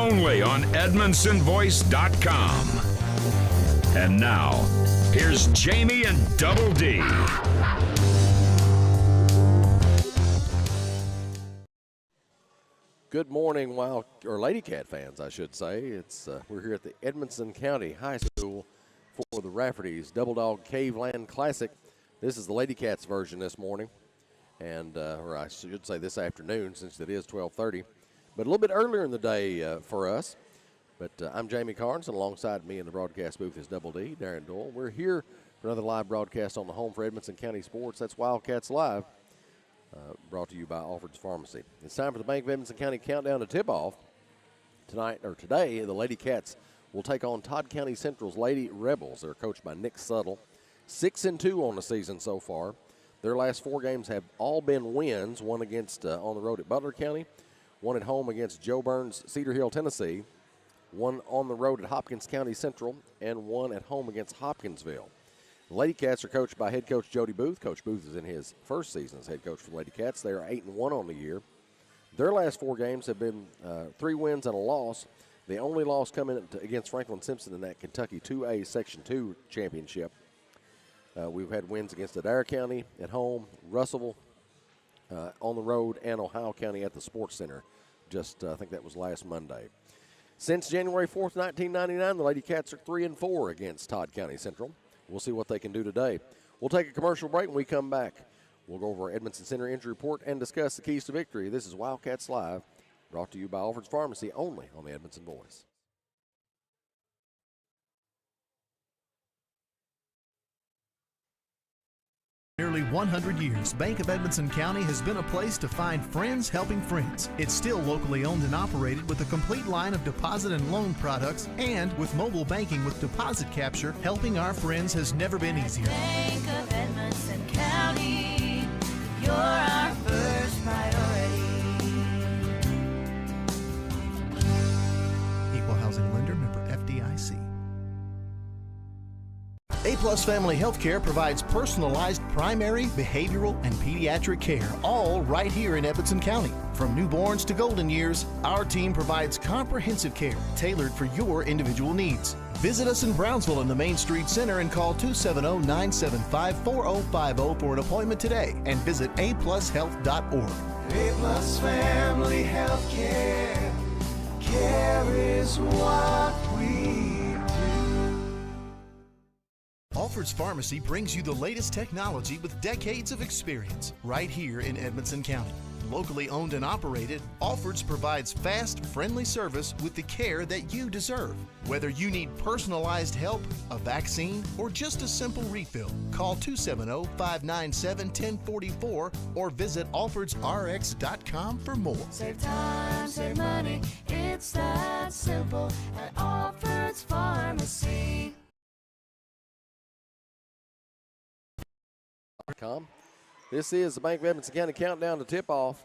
only on EdmondsonVoice.com. And now, here's Jamie and Double D. Good morning, Lady Cat fans, I should say. We're here at the Edmondson County High School for the Rafferty's Double Dog Caveland Classic. This is the Lady Cats version this morning, or I should say this afternoon, since it is 12:30. But a little bit earlier in the day for us. But I'm Jamie Carnes, and alongside me in the broadcast booth is Double D, Darren Doyle. We're here for another live broadcast on the home for Edmondson County Sports. That's Wildcats Live, brought to you by Alfred's Pharmacy. It's time for the Bank of Edmondson County Countdown to tip-off. Today, the Lady Cats will take on Todd County Central's Lady Rebels. They're coached by Nick Suttle. 6-2 on the season so far. Their last 4 games have all been wins, one against on the road at Butler County, one at home against Joe Burns, Cedar Hill, Tennessee, one on the road at Hopkins County Central, and one at home against Hopkinsville. The Lady Cats are coached by head coach Jody Booth. Coach Booth is in his first season as head coach for the Lady Cats. They are 8-1 on the year. Their last 4 games have been 3 wins and a loss. The only loss coming against Franklin Simpson in that Kentucky 2A Section 2 championship. We've had wins against Adair County at home, Russellville on the road, and Ohio County at the Sports Center. I think that was last Monday. Since January 4th, 1999, the Lady Cats are 3-4 against Todd County Central. We'll see what they can do today. We'll take a commercial break when we come back. We'll go over our Edmondson Center injury report and discuss the keys to victory. This is Wildcats Live, brought to you by Alfred's Pharmacy, only on the Edmondson Voice. Nearly 100 years, Bank of Edmondson County has been a place to find friends helping friends. It's still locally owned and operated with a complete line of deposit and loan products, and with mobile banking with deposit capture, helping our friends has never been easier. Bank of Edmondson County, you're our first priority. Equal housing lender, member FDIC. A-Plus Family Healthcare provides personalized primary, behavioral, and pediatric care, all right here in Edmondson County. From newborns to golden years, our team provides comprehensive care tailored for your individual needs. Visit us in Brownsville in the Main Street Center and call 270-975-4050 for an appointment today, and visit aplushealth.org. A-Plus Family Healthcare, care is what we Alfred's Pharmacy brings you the latest technology with decades of experience right here in Edmondson County. Locally owned and operated, Alfred's provides fast, friendly service with the care that you deserve. Whether you need personalized help, a vaccine, or just a simple refill, call 270-597-1044 or visit alfredsrx.com for more. Save time, save money, it's that simple at Alfred's Pharmacy. This is the Bank of Edmondson County Countdown to Tip-Off,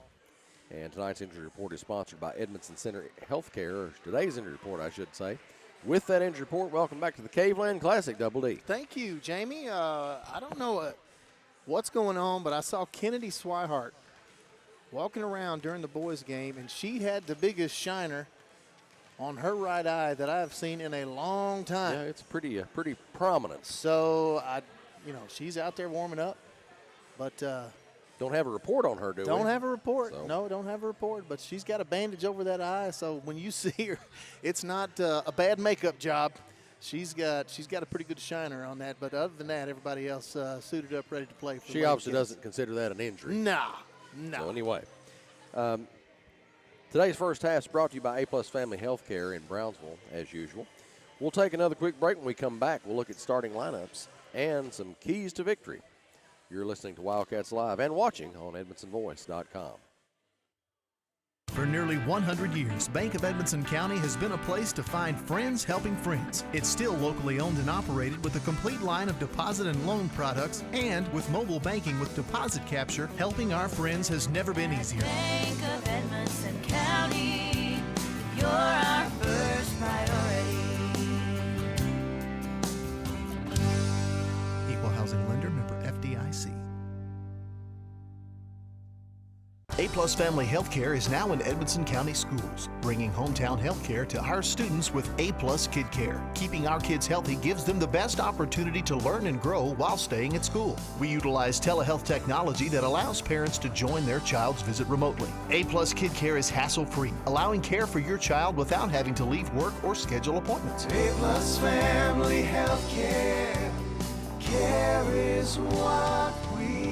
and tonight's injury report is sponsored by Edmondson Center Healthcare, or today's injury report, I should say. With that injury report, welcome back to the Caveland Classic, Double D. Thank you, Jamie. I don't know what's going on, but I saw Kennedy Swihart walking around during the boys' game, and she had the biggest shiner on her right eye that I've seen in a long time. Yeah, it's pretty prominent. So, she's out there warming up. But don't have a report on her, do we? Don't have a report. So. No, don't have a report. But she's got a bandage over that eye, so when you see her, it's not a bad makeup job. She's got a pretty good shiner on that. But other than that, everybody else suited up, ready to play. For she obviously doesn't consider that an injury. No. So anyway, today's first half is brought to you by A-Plus Family Healthcare in Brownsville, as usual. We'll take another quick break. When we come back, we'll look at starting lineups and some keys to victory. You're listening to Wildcats Live and watching on EdmondsonVoice.com. For nearly 100 years, Bank of Edmondson County has been a place to find friends helping friends. It's still locally owned and operated with a complete line of deposit and loan products, and with mobile banking with deposit capture, helping our friends has never been easier. Bank of Edmondson County, you're our first priority. Equal housing lender, member FDIC. A-Plus Family Healthcare is now in Edmonson County Schools, bringing hometown healthcare to our students with A-Plus Kid Care. Keeping our kids healthy gives them the best opportunity to learn and grow while staying at school. We utilize telehealth technology that allows parents to join their child's visit remotely. A-Plus Kid Care is hassle-free, allowing care for your child without having to leave work or schedule appointments. A-Plus Family Healthcare. Care is what we do.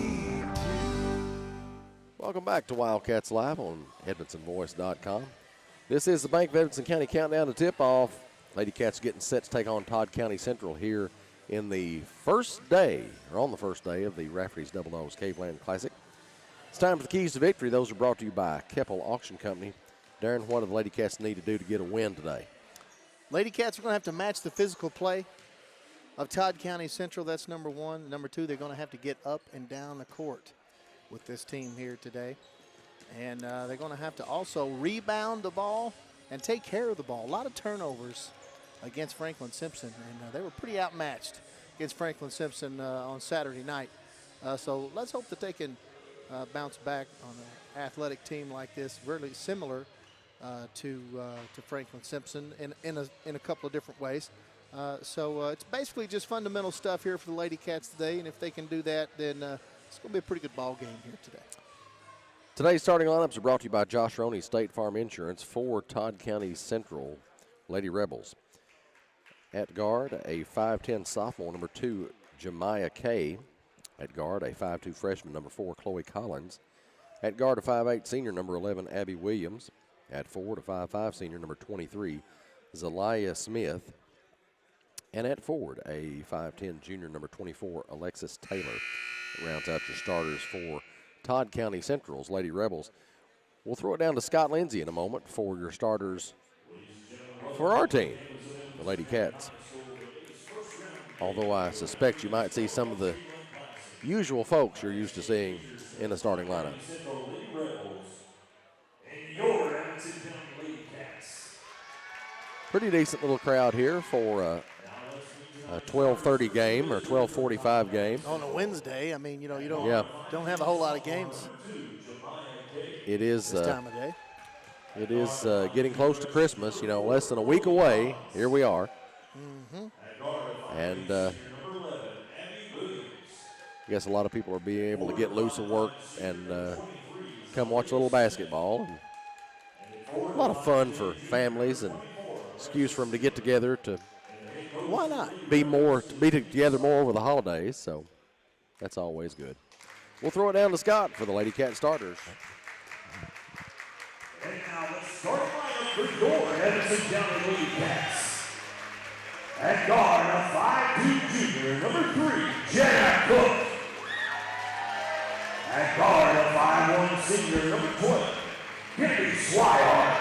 Welcome back to Wildcats Live on EdmonsonVoice.com. This is the Bank of Edmonson County Countdown to Tip-Off. Lady Cats getting set to take on Todd County Central here in the first day, or on the first day of the Rafferty's Double Dogs Caveland Classic. It's time for the keys to victory. Those are brought to you by Keppel Auction Company. Darren, what do the Lady Cats need to do to get a win today? Lady Cats are going to have to match the physical play of Todd County Central. That's number one. Number two, they're going to have to get up and down the court with this team here today. And they're going to have to also rebound the ball and take care of the ball. A lot of turnovers against Franklin Simpson, and they were pretty outmatched against Franklin Simpson on Saturday night. So let's hope that they can bounce back on an athletic team like this, really similar to Franklin Simpson in a couple of different ways. So it's basically just fundamental stuff here for the Lady Cats today, and if they can do that, then it's going to be a pretty good ball game here today. Today's starting lineups are brought to you by Josh Roney State Farm Insurance for Todd County Central Lady Rebels. At guard, a 5'10 sophomore, number 2, Jemiah Kay. At guard, a 5'2 freshman, number 4, Chloe Collins. At guard, a 5'8 senior, number 11, Abby Williams. At forward, a 5'5 senior, number 23, Zelaya Smith. And at forward, a 5'10 junior, number 24, Alexis Taylor. That rounds out your starters for Todd County Central's Lady Rebels. We'll throw it down to Scott Lindsay in a moment for your starters for our team, the Lady Cats. Although I suspect you might see some of the usual folks you're used to seeing in the starting lineup. Pretty decent little crowd here for a 12:30 game or 12:45 game. On a Wednesday, I mean, you don't have a whole lot of games It is this time of day. It is getting close to Christmas, less than a week away. Here we are. And I guess a lot of people are being able to get loose and work and come watch a little basketball. And a lot of fun for families and excuse for them to get together to Why not? be together more over the holidays. So that's always good. We'll throw it down to Scott for the Lady Cat starters. And now the starting lineup for your Edmonson County Lady Cats. At guard, a 5'2 junior, number 3, Jenna Cook. At guard, a 5'1 senior, number 12, Kennedy Swihart.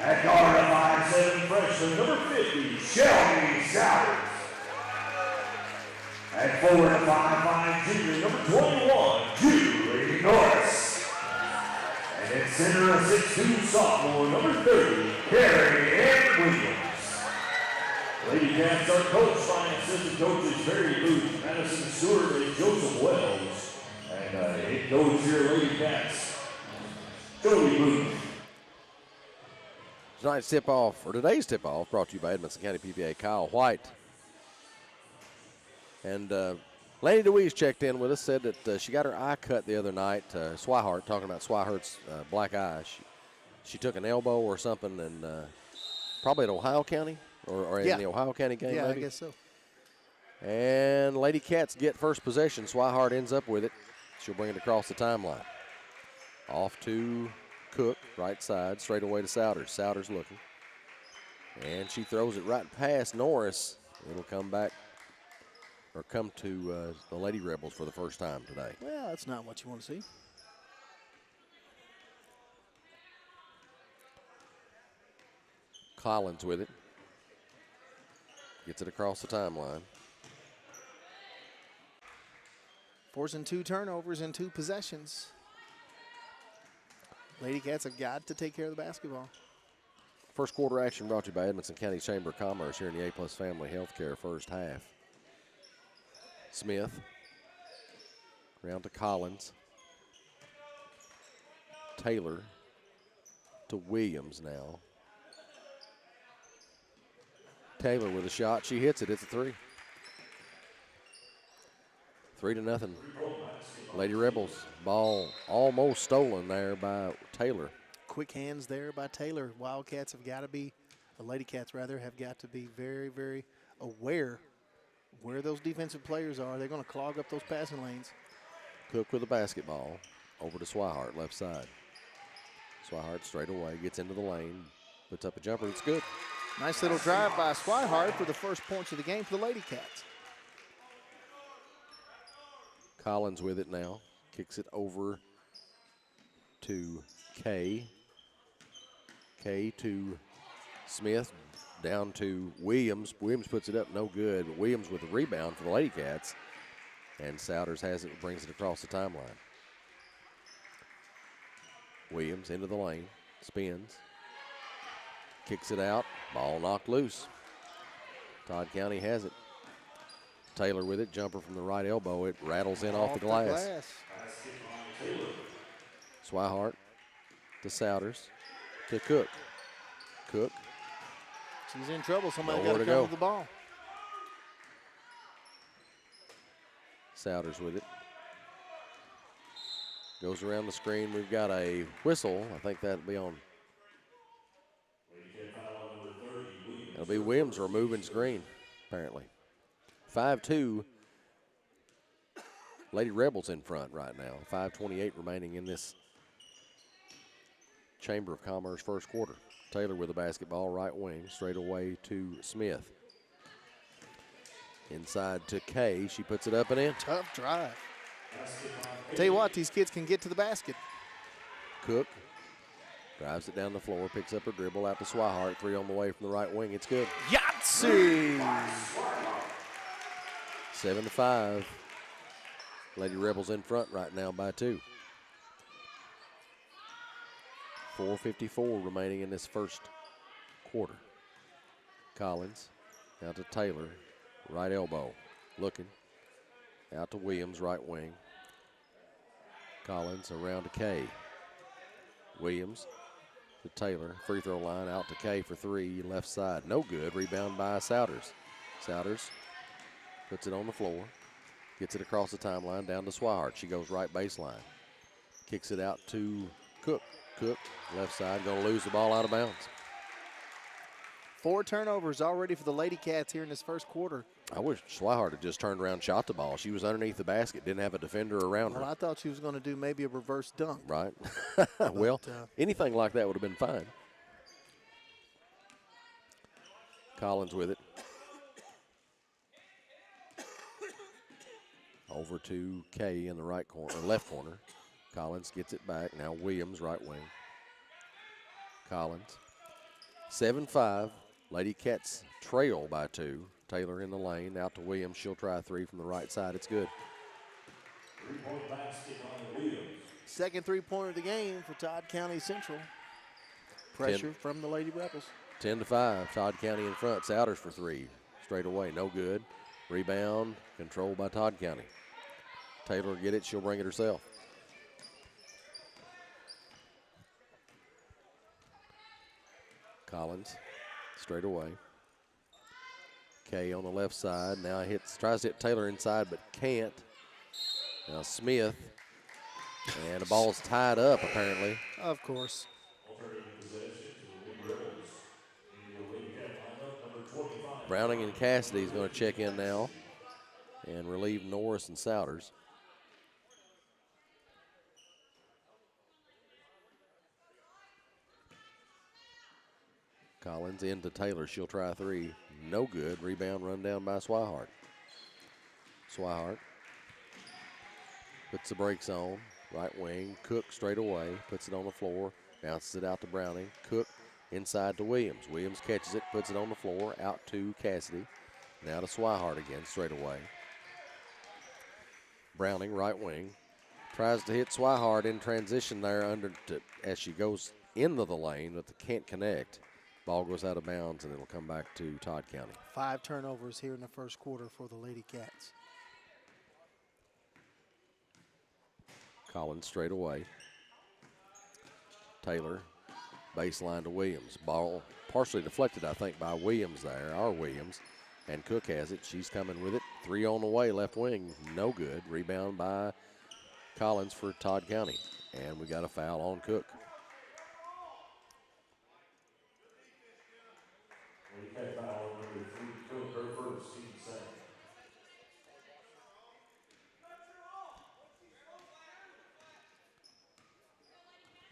At guard, a 5'7 freshman, number 50, Shelby Sowers. At forward, a 5'5 junior, number 21, Julie Norris. And at center, a 6'2 sophomore, number 30, Carrie Ann Williams. Lady Cats are coached by assistant coaches Barry Booth, Madison Stewart, and Joseph Wells. And head coach here, Lady Cats, Jody Booth. Today's tip-off brought to you by Edmonson County PPA Kyle White. And Lanny DeWeese checked in with us, said that she got her eye cut the other night. Swihart, talking about Swihart's black eye. She took an elbow or something, and probably at Ohio County or in the Ohio County game. Yeah, maybe? I guess so. And Lady Cats get first possession. Swihart ends up with it. She'll bring it across the timeline. Off to Cook, right side, straight away to Souders. Souders looking. And she throws it right past Norris. It'll come back or come to the Lady Rebels for the first time today. Well, that's not what you want to see. Collins with it. Gets it across the timeline. Forcing 2 turnovers in 2 possessions. Lady Cats have got to take care of the basketball. First quarter action brought to you by Edmonson County Chamber of Commerce here in the A-Plus Family Healthcare first half. Smith. Around to Collins. Taylor to Williams now. Taylor with a shot. She hits it. It's a 3. 3-0. Lady Rebels. Ball almost stolen there by Taylor. Quick hands there by Taylor. Wildcats have got to be, the Lady Cats rather, have got to be very, very aware where those defensive players are. They're going to clog up those passing lanes. Cook with a basketball over to Swihart, left side. Swihart straight away, gets into the lane, puts up a jumper. It's good. Nice little drive by Swihart for the first points of the game for the Lady Cats. Collins with it now. Kicks it over to Kay. Kay to Smith. Down to Williams. Williams puts it up, no good. Williams with the rebound for the Lady Cats. And Souders has it, brings it across the timeline. Williams into the lane, spins. Kicks it out, ball knocked loose. Todd County has it. Taylor with it, jumper from the right elbow. It rattles in off the glass. Swihart to Souders to Cook. Cook. She's in trouble. Somebody got Nowhere to to come go. with the ball. Souders with it. Goes around the screen. We've got a whistle. I think that'll be on. It'll be Williams removing screen, apparently. 5-2. Lady Rebels in front right now. 5:28 remaining in this Chamber of Commerce first quarter. Taylor with the basketball, right wing, straight away to Smith. Inside to Kay. She puts it up and in. Tough drive. Tell you what, these kids can get to the basket. Cook drives it down the floor, picks up her dribble out to Swihart. 3 on the way from the right wing. It's good. Yahtzee! 7-5. Lady Rebels in front right now by 2. 4:54 remaining in this first quarter. Collins out to Taylor, right elbow, looking. Out to Williams, right wing. Collins around to Kay. Williams to Taylor, free throw line, out to Kay for 3, left side. No good, rebound by Souders. Souders puts it on the floor, gets it across the timeline, down to Swihart. She goes right baseline. Kicks it out to Cook. Cook, left side, going to lose the ball out of bounds. 4 turnovers already for the Lady Cats here in this first quarter. I wish Swihart had just turned around and shot the ball. She was underneath the basket, didn't have a defender around Well, her. I thought she was going to do maybe a reverse dunk. Right. Well, anything like that would have been fine. Collins with it. Over to Kay in the right corner, left corner. Collins gets it back. Now Williams, right wing. Collins. 7-5. Lady Cats trail by 2. Taylor in the lane. Out to Williams. She'll try a 3 from the right side. It's good. Second three-pointer of the game for Todd County Central. Pressure from the Lady Rebels. 10-5. Todd County in front. Souders for 3. Straight away. No good. Rebound. Controlled by Todd County. Taylor will get it. She'll bring it herself. Collins straight away. Kay on the left side. Now tries to hit Taylor inside, but can't. Now Smith. And the ball's tied up, apparently. Of course. Browning and Cassidy is going to check in now and relieve Norris and Souders. Collins into Taylor. She'll try a 3. No good. Rebound run down by Swihart. Swihart puts the brakes on. Right wing. Cook straight away. Puts it on the floor. Bounces it out to Browning. Cook inside to Williams. Williams catches it. Puts it on the floor. Out to Cassidy. Now to Swihart again straight away. Browning right wing. Tries to hit Swihart in transition there as she goes into the lane, but can't connect. Ball goes out of bounds, and it'll come back to Todd County. 5 turnovers here in the first quarter for the Lady Cats. Collins straight away. Taylor, baseline to Williams. Ball partially deflected, I think, by Williams there, our Williams. And Cook has it. She's coming with it. 3 on the way, left wing, no good. Rebound by Collins for Todd County. And we got a foul on Cook. Foul number 3, Cook, her first, team second.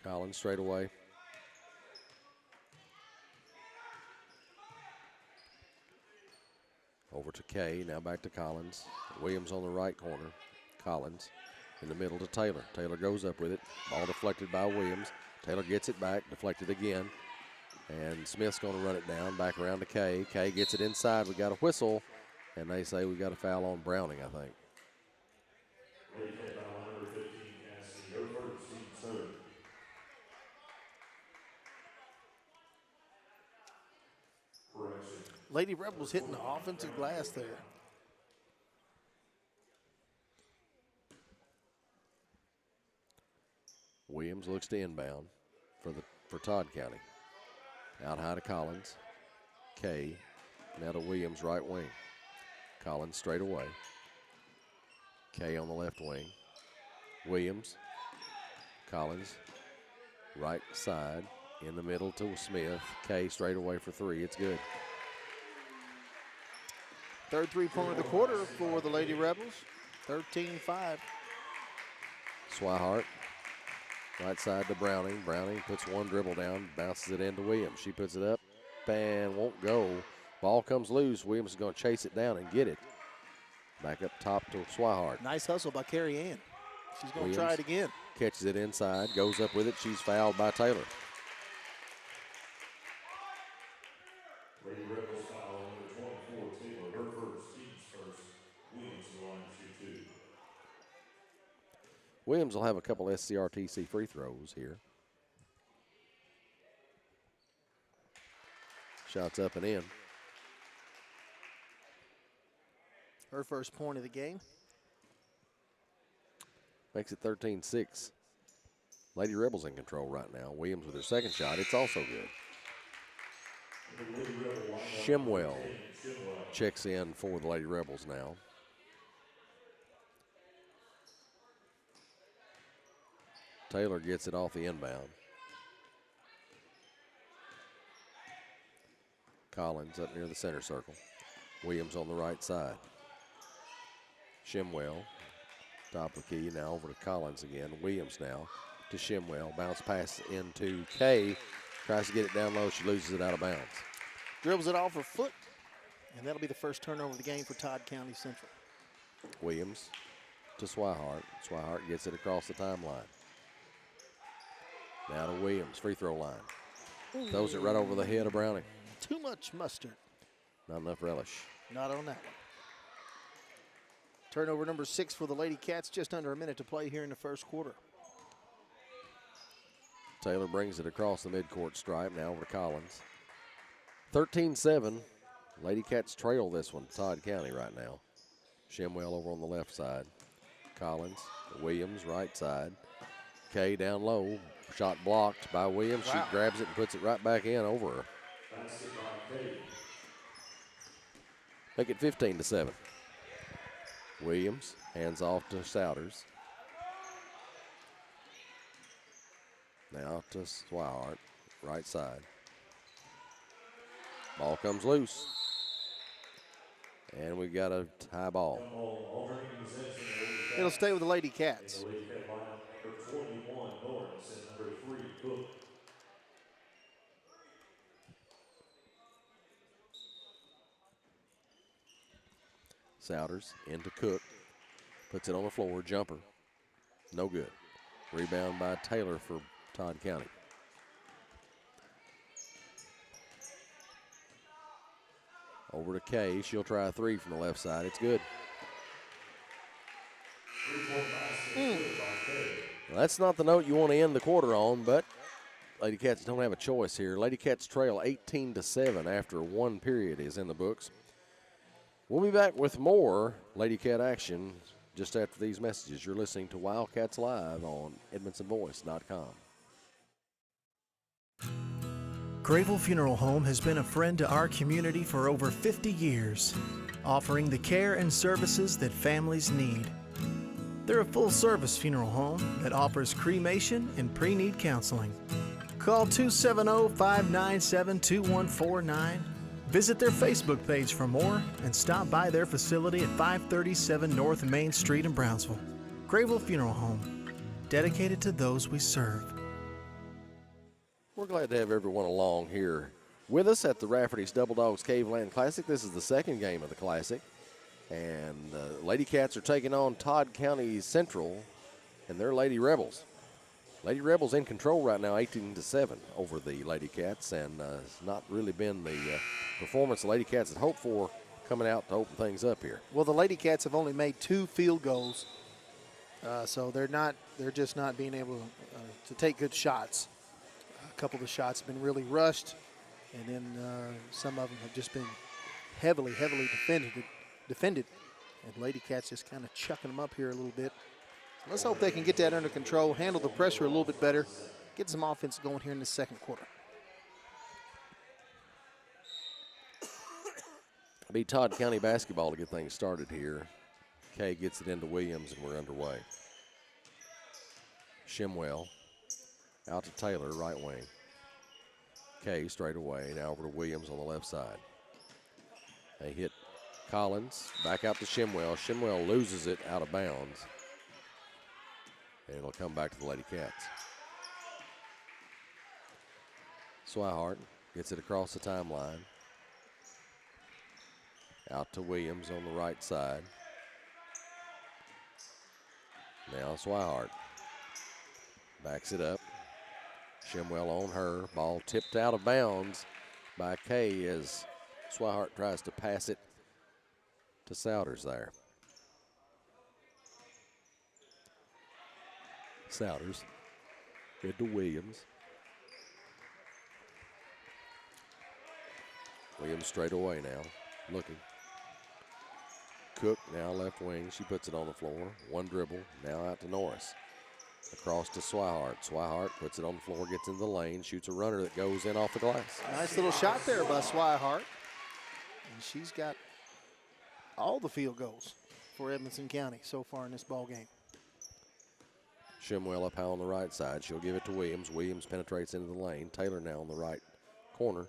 Collins straight away. Over to Kay, now back to Collins. Williams on the right corner. Collins in the middle to Taylor. Taylor goes up with it. Ball deflected by Williams. Taylor gets it back, deflected again. And Smith's going to run it down, back around to Kay. Kay gets it inside. We got a whistle, and they say we got a foul on Browning, I think. Lady Cat foul number 15, Cassidy, her first, team third. Correction. Lady Rebels hitting the offensive glass there. Williams looks to inbound for Todd County. Out high to Collins. Kay. Now to Williams, right wing. Collins straight away. Kay on the left wing. Williams. Collins. Right side. In the middle to Smith. Kay straight away for 3. It's good. Third three-pointer of the quarter for the Lady Rebels. 13-5. Swihart. Right side to Browning. Browning puts one dribble down, bounces it into Williams. She puts it up and won't go. Ball comes loose. Williams is going to chase it down and get it. Back up top to Swihart. Nice hustle by Carrie Ann. She's going to try it again. Catches it inside, goes up with it. She's fouled by Taylor. Lady Rebels foul number 24, Taylor, her first, team's first. Williams will line to shoot 2. Williams will have a couple SCRTC free throws here. Shots up and in. Her first point of the game. Makes it 13-6. Lady Rebels in control right now. Williams with her second shot. It's also good. Shimwell checks in for the Lady Rebels now. Taylor gets it off the inbound. Collins up near the center circle. Williams on the right side. Shimwell, top of the key, now over to Collins again. Williams now to Shimwell. Bounce pass into Kay. Tries to get it down low. She loses it out of bounds. Dribbles it off her foot, and that'll be the first turnover of the game for Todd County Central. Williams to Swihart. Swihart gets it across the timeline. Now to Williams, free throw line. Throws it right over the head of Browning. Too much mustard. Not enough relish. Not on that one. Turnover number 6 for the Lady Cats. Just under a minute to play here in the first quarter. Taylor brings it across the midcourt stripe. Now over to Collins. 13-7. Lady Cats trail this one. Todd County right now. Shimwell over on the left side. Collins. Williams right side. Kay down low. Shot blocked by Williams. Wow. She grabs it and puts it right back in over her. Make it 15-7. Williams hands off to Souders. Now to Swihart, right side. Ball comes loose. And we got a tie ball. It'll stay with the Lady Cats. Souders into Cook. Puts it on the floor, jumper. No good. Rebound by Taylor for Todd County. Over to Kay. She'll try a 3 from the left side. It's good. Well, that's not the note you want to end the quarter on, but Lady Cats don't have a choice here. Lady Cats trail 18-7 after one period is in the books. We'll be back with more Lady Cat action just after these messages. You're listening to Wildcats Live on EdmondsonVoice.com. Grayville Funeral Home has been a friend to our community for over 50 years, offering the care and services that families need. They're a full-service funeral home that offers cremation and pre-need counseling. Call 270-597-2149. Visit their Facebook page for more and stop by their facility at 537 North Main Street in Brownsville. Grayville Funeral Home, dedicated to those we serve. We're glad to have everyone along here with us at the Rafferty's Double Dogs Caveland Classic. This is the second game of the Classic. And Lady Cats are taking on Todd County Central and their Lady Rebels. Lady Rebels in control right now, 18-7 over the Lady Cats, and it's not really been the performance the Lady Cats had hoped for coming out to open things up here. Well, the Lady Cats have only made 2 field goals, so they're just not being able to take good shots. A couple of the shots have been really rushed, and then some of them have just been heavily defended, and Lady Cats just kind of chucking them up here a little bit. Let's hope they can get that under control, handle the pressure a little bit better, get some offense going here in the second quarter. It'll be Todd County basketball to get things started here. Kay gets it into Williams, and we're underway. Shimwell out to Taylor, right wing. Kay straight away, now over to Williams on the left side. They hit Collins, back out to Shimwell. Shimwell loses it out of bounds. And it'll come back to the Lady Cats. Swihart gets it across the timeline. Out to Williams on the right side. Now Swihart backs it up. Shimwell on her. Ball tipped out of bounds by Kay as Swihart tries to pass it to Souders there. Souders into Williams. Williams straight away now, looking. Cook now left wing. She puts it on the floor. One dribble, now out to Norris. Across to Swihart. Swihart puts it on the floor, gets in the lane, shoots a runner that goes in off the glass. Nice little shot there by Swihart. And she's got all the field goals for Edmonson County so far in this ball game. Shimwell up high on the right side. She'll give it to Williams. Williams penetrates into the lane. Taylor now on the right corner.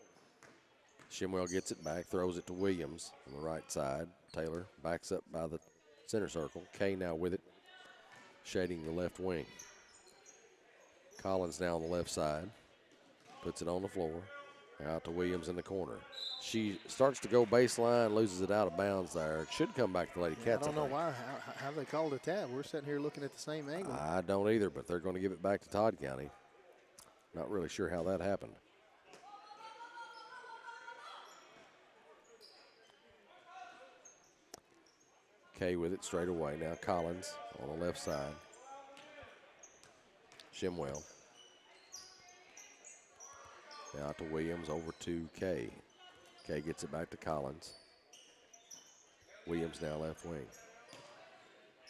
Shimwell gets it back, throws it to Williams on the right side. Taylor backs up by the center circle. Kay now with it, shading the left wing. Collins now on the left side. Puts it on the floor. Out to Williams in the corner. She starts to go baseline, loses it out of bounds there. It should come back to Lady Cats. I don't know why, how they called it that. We're sitting here looking at the same angle. I don't either, but they're going to give it back to Todd County. Not really sure how that happened. Kay with it straight away. Now Collins on the left side. Shimwell. Now to Williams, over to Kay. Kay gets it back to Collins. Williams now left wing.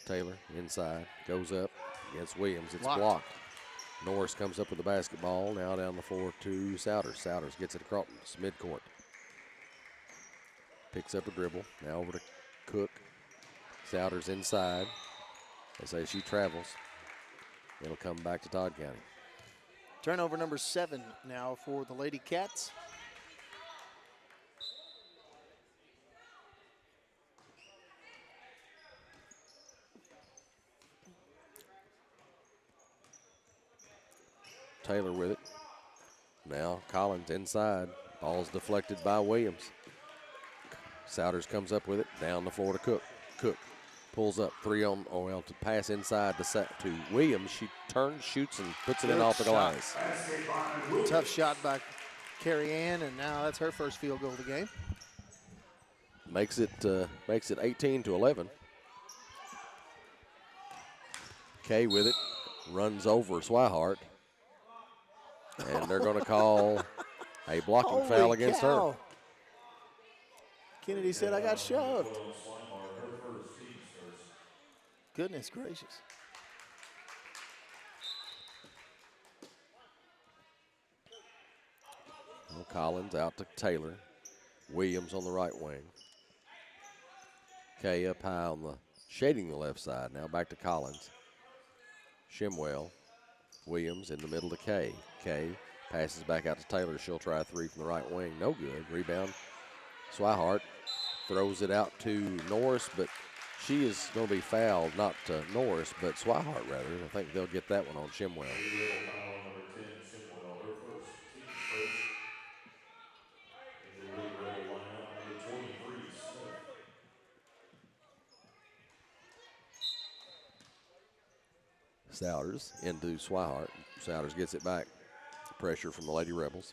Taylor inside, goes up against Williams. It's blocked. Norris comes up with the basketball. Now down the floor to Souders. Souders gets it across midcourt. Picks up a dribble. Now over to Cook. Souders inside. They say she travels. It'll come back to Todd County. Turnover number 7 now for the Lady Cats. Taylor with it. Now Collins inside. Ball's deflected by Williams. Souders comes up with it. Down the floor to Cook. Cook pulls up 3 on, to pass inside to Williams. She turns, shoots, and puts it in off the glass. Tough shot by Carrie Ann, and now that's her first field goal of the game. Makes it 18-11. Kay with it. Runs over Swihart. And they're going to call a blocking foul against her. Kennedy said, I got shoved. Goodness gracious. Well, Now Collins out to Taylor. Williams on the right wing. Kay up high on the shading the left side. Now back to Collins. Shimwell. Williams in the middle to Kay. Kay passes back out to Taylor. She'll try a three from the right wing. No good. Rebound. Swihart throws it out to Norris, but she is going to be fouled, not to Norris, but Swihart rather. I think they'll get that one on Shimwell. Souders into Swihart. Souders gets it back. Pressure from the Lady Rebels.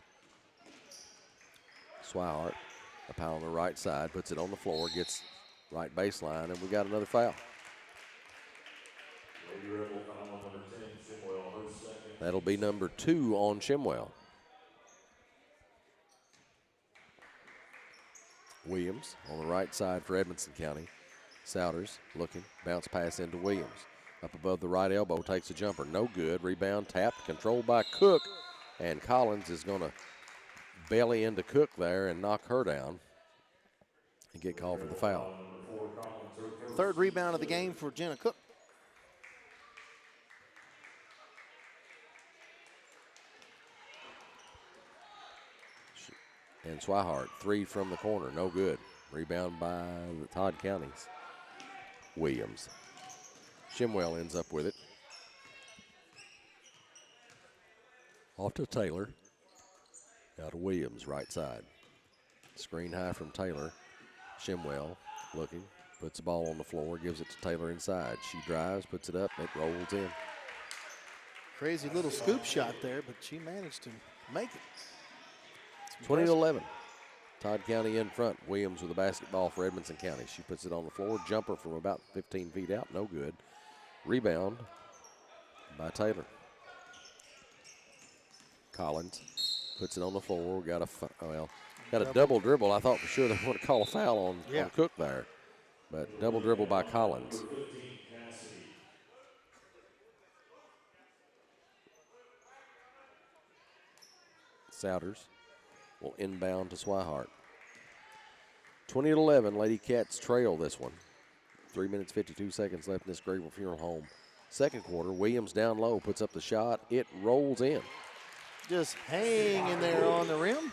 Swihart up high on the right side, puts it on the floor, gets right baseline, and we got another foul. That'll be number 2 on Shimwell. Williams on the right side for Edmonson County. Souders looking, bounce pass into Williams. Up above the right elbow, takes a jumper, no good. Rebound tapped, controlled by Cook, and Collins is going to belly into Cook there and knock her down and get called for the foul. Third rebound of the game for Jenna Cook. And Swihart, 3 from the corner, no good. Rebound by the Todd Counties. Williams. Shimwell ends up with it. Off to Taylor. Out to Williams, right side. Screen high from Taylor. Shimwell looking, puts the ball on the floor, gives it to Taylor inside. She drives, puts it up, it rolls in. Crazy little scoop shot there, but she managed to make it. 20-11. Todd County in front. Williams with the basketball for Edmonson County. She puts it on the floor. Jumper from about 15 feet out. No good. Rebound by Taylor. Collins puts it on the floor. Got a double dribble. I thought for sure they want to call a foul on Cook there. But double dribble by Collins. Souders will inbound to Swihart. 20-11, Lady Cats trail this one. 3 minutes, 52 seconds left in this Grable Funeral Home second quarter. Williams down low, puts up the shot. It rolls in. Just hanging there on the rim.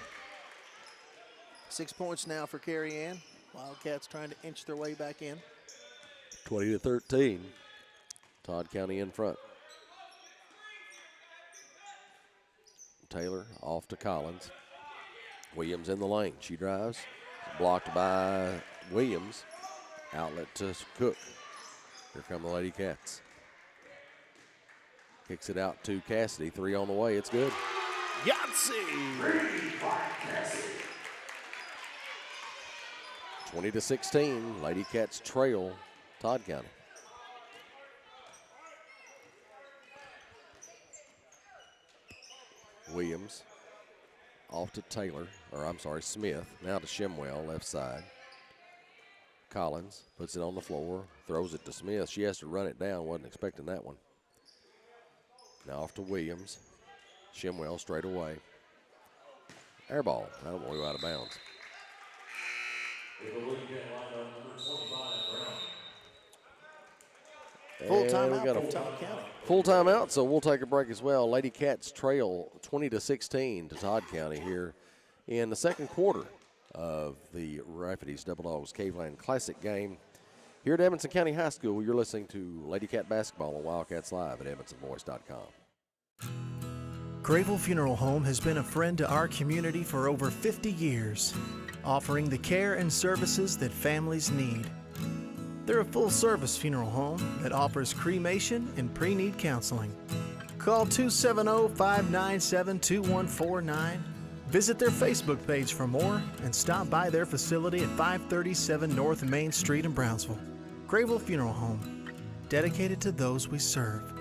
6 points now for Carrie Ann. Wildcats trying to inch their way back in. 20-13, Todd County in front. Taylor off to Collins. Williams in the lane. She drives. Blocked by Williams. Outlet to Cook. Here come the Lady Cats. Kicks it out to Cassidy. 3 on the way. It's good. Yahtzee! 20-16. Lady Cats trail Todd County. Williams off to Taylor, or I'm sorry, Smith. Now to Shimwell, left side. Collins puts it on the floor, throws it to Smith. She has to run it down, wasn't expecting that one. Now off to Williams. Shimwell straight away. Air ball, I don't want to go out of bounds. Full timeout from Todd County. Full timeout, so we'll take a break as well. Lady Cats trail 20-16 to Todd County here in the second quarter of the Rafferty's Double Dogs Caveland Classic game. Here at Edmonson County High School, you're listening to Lady Cat Basketball on Wildcats Live at EdmonsonVoice.com. Grable Funeral Home has been a friend to our community for over 50 years, offering the care and services that families need. They're a full-service funeral home that offers cremation and pre-need counseling. Call 270-597-2149. Visit their Facebook page for more and stop by their facility at 537 North Main Street in Brownsville. Grable Funeral Home, dedicated to those we serve.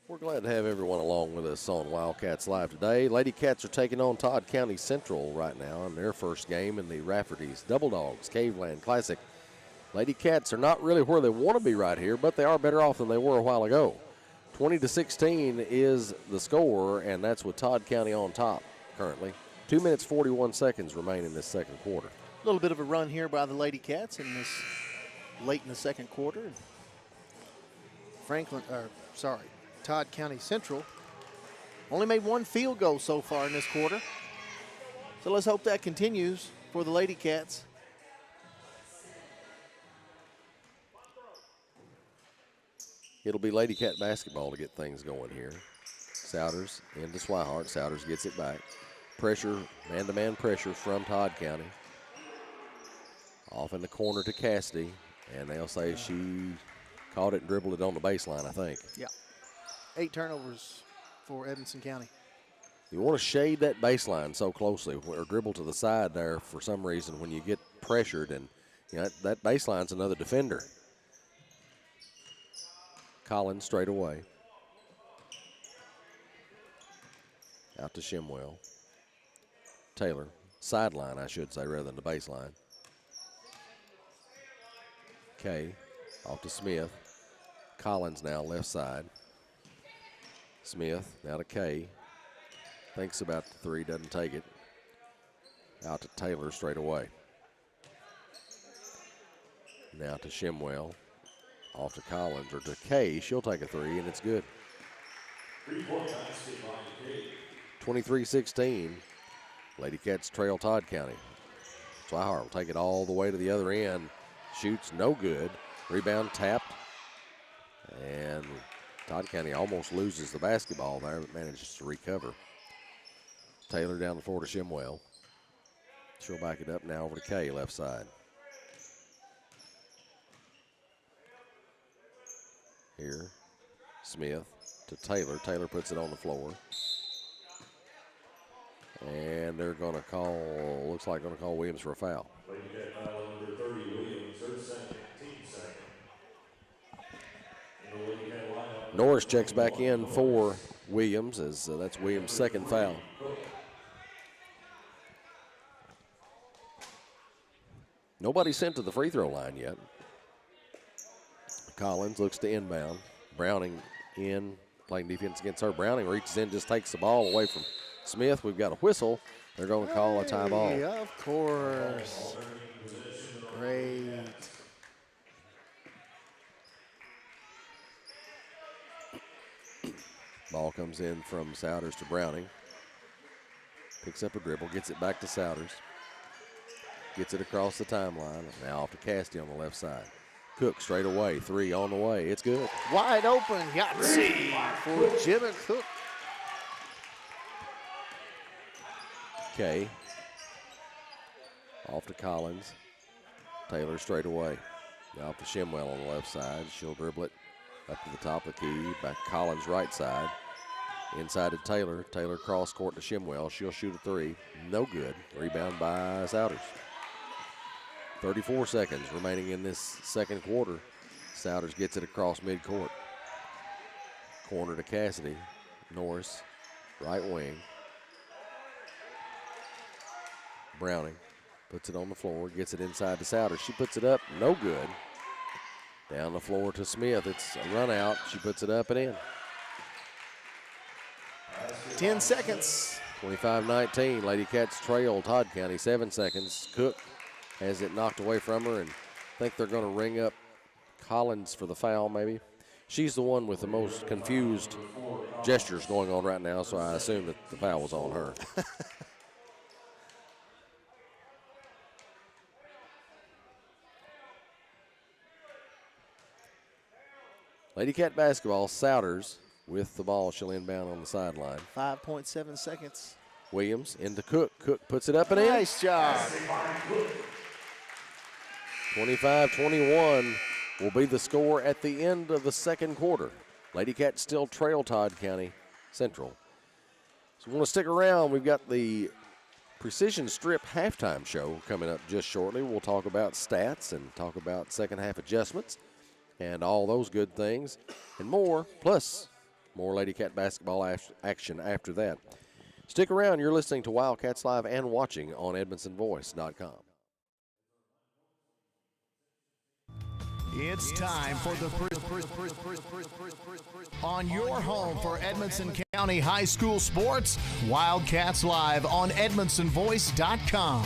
We're glad to have everyone along with us on Wildcats Live today. Lady Cats are taking on Todd County Central right now in their first game in the Rafferty's Double Dogs Caveland Classic. Lady Cats are not really where they want to be right here, but they are better off than they were a while ago. 20-16 is the score, and that's with Todd County on top. currently. 2 minutes, 41 seconds remain in this second quarter. A little bit of a run here by the Lady Cats in this late in the second quarter. Todd County Central only made one field goal so far in this quarter. So let's hope that continues for the Lady Cats. It'll be Lady Cat basketball to get things going here. Souders into Swihart. Souders gets it back. Pressure, man-to-man pressure from Todd County. Off in the corner to Cassidy, and they'll say she caught it and dribbled it on the baseline, I think. Yeah. 8 turnovers for Edmonson County. You want to shade that baseline so closely or dribble to the side there for some reason when you get pressured, and you know, that baseline's another defender. Collins straight away. Out to Shimwell. Taylor, sideline, I should say, rather than the baseline. Kay, off to Smith. Collins now left side. Smith, now to Kay. Thinks about the three, doesn't take it. Out to Taylor straight away. Now to Shimwell. Off to Collins, or to Kay. She'll take a three, and it's good. 23-16. Lady Cats trail Todd County. Swihart will take it all the way to the other end. Shoots no good. Rebound tapped. And Todd County almost loses the basketball there, but manages to recover. Taylor down the floor to Shimwell. She'll back it up now over to Kay, left side. Here, Smith to Taylor. Taylor puts it on the floor. And they're going to call, looks like going to call Williams for a foul. Norris checks back in for Williams, as that's Williams' second foul. Nobody sent to the free throw line yet. Collins looks to inbound. Browning in, playing defense against her. Browning reaches in, just takes the ball away from Smith. We've got a whistle. They're going to call a tie ball. Of course. Great. Ball comes in from Souders to Browning. Picks up a dribble, gets it back to Souders. Gets it across the timeline. Now off to Cassidy on the left side. Cook straight away, three on the way. It's good. Wide open, Yahtzee for Jenna Cook. Kay. Off to Collins. Taylor straight away. Now off to Shimwell on the left side. She'll dribble it up to the top of the key. Back to Collins right side. Inside to Taylor. Taylor cross court to Shimwell. She'll shoot a three. No good. Rebound by Souders. 34 seconds remaining in this second quarter. Souders gets it across midcourt. Corner to Cassidy. Norris, right wing. Browning puts it on the floor, gets it inside to Souders. She puts it up, no good. Down the floor to Smith. It's a run out. She puts it up and in. 10 seconds. 25-19. Lady Cats trail Todd County 7 seconds. Cook has it knocked away from her, and I think they're going to ring up Collins for the foul maybe. She's the one with the most confused gestures going on right now, so I assume that the foul was on her. Lady Cat basketball, Souders with the ball. She'll inbound on the sideline. 5.7 seconds. Williams into Cook. Cook puts it up and in. Nice job. 25-21 will be the score at the end of the second quarter. Lady Cats still trail Todd County Central. So we want to stick around. We've got the Precision Strip halftime show coming up just shortly. We'll talk about stats and talk about second half adjustments and all those good things and more, plus more Lady Cat basketball action after that. Stick around. You're listening to Wildcats Live and watching on EdmonsonVoice.com. It's time for the on your home for Edmonson County High School sports, Wildcats Live on EdmonsonVoice.com.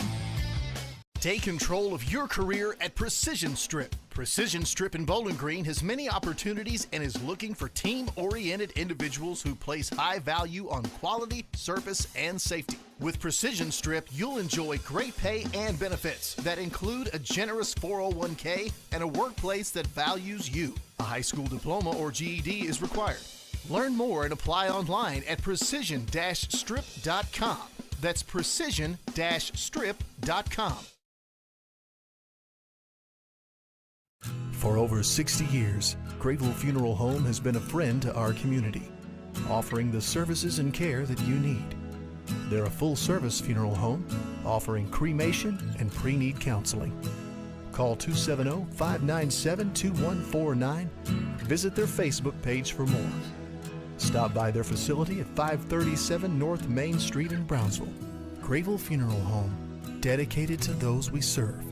Take control of your career at Precision Strip. Precision Strip in Bowling Green has many opportunities and is looking for team-oriented individuals who place high value on quality, service, and safety. With Precision Strip, you'll enjoy great pay and benefits that include a generous 401k and a workplace that values you. A high school diploma or GED is required. Learn more and apply online at precision-strip.com. That's precision-strip.com. For over 60 years, Grayville Funeral Home has been a friend to our community, offering the services and care that you need. They're a full-service funeral home, offering cremation and pre-need counseling. Call 270-597-2149. Visit their Facebook page for more. Stop by their facility at 537 North Main Street in Brownsville. Grayville Funeral Home, dedicated to those we serve.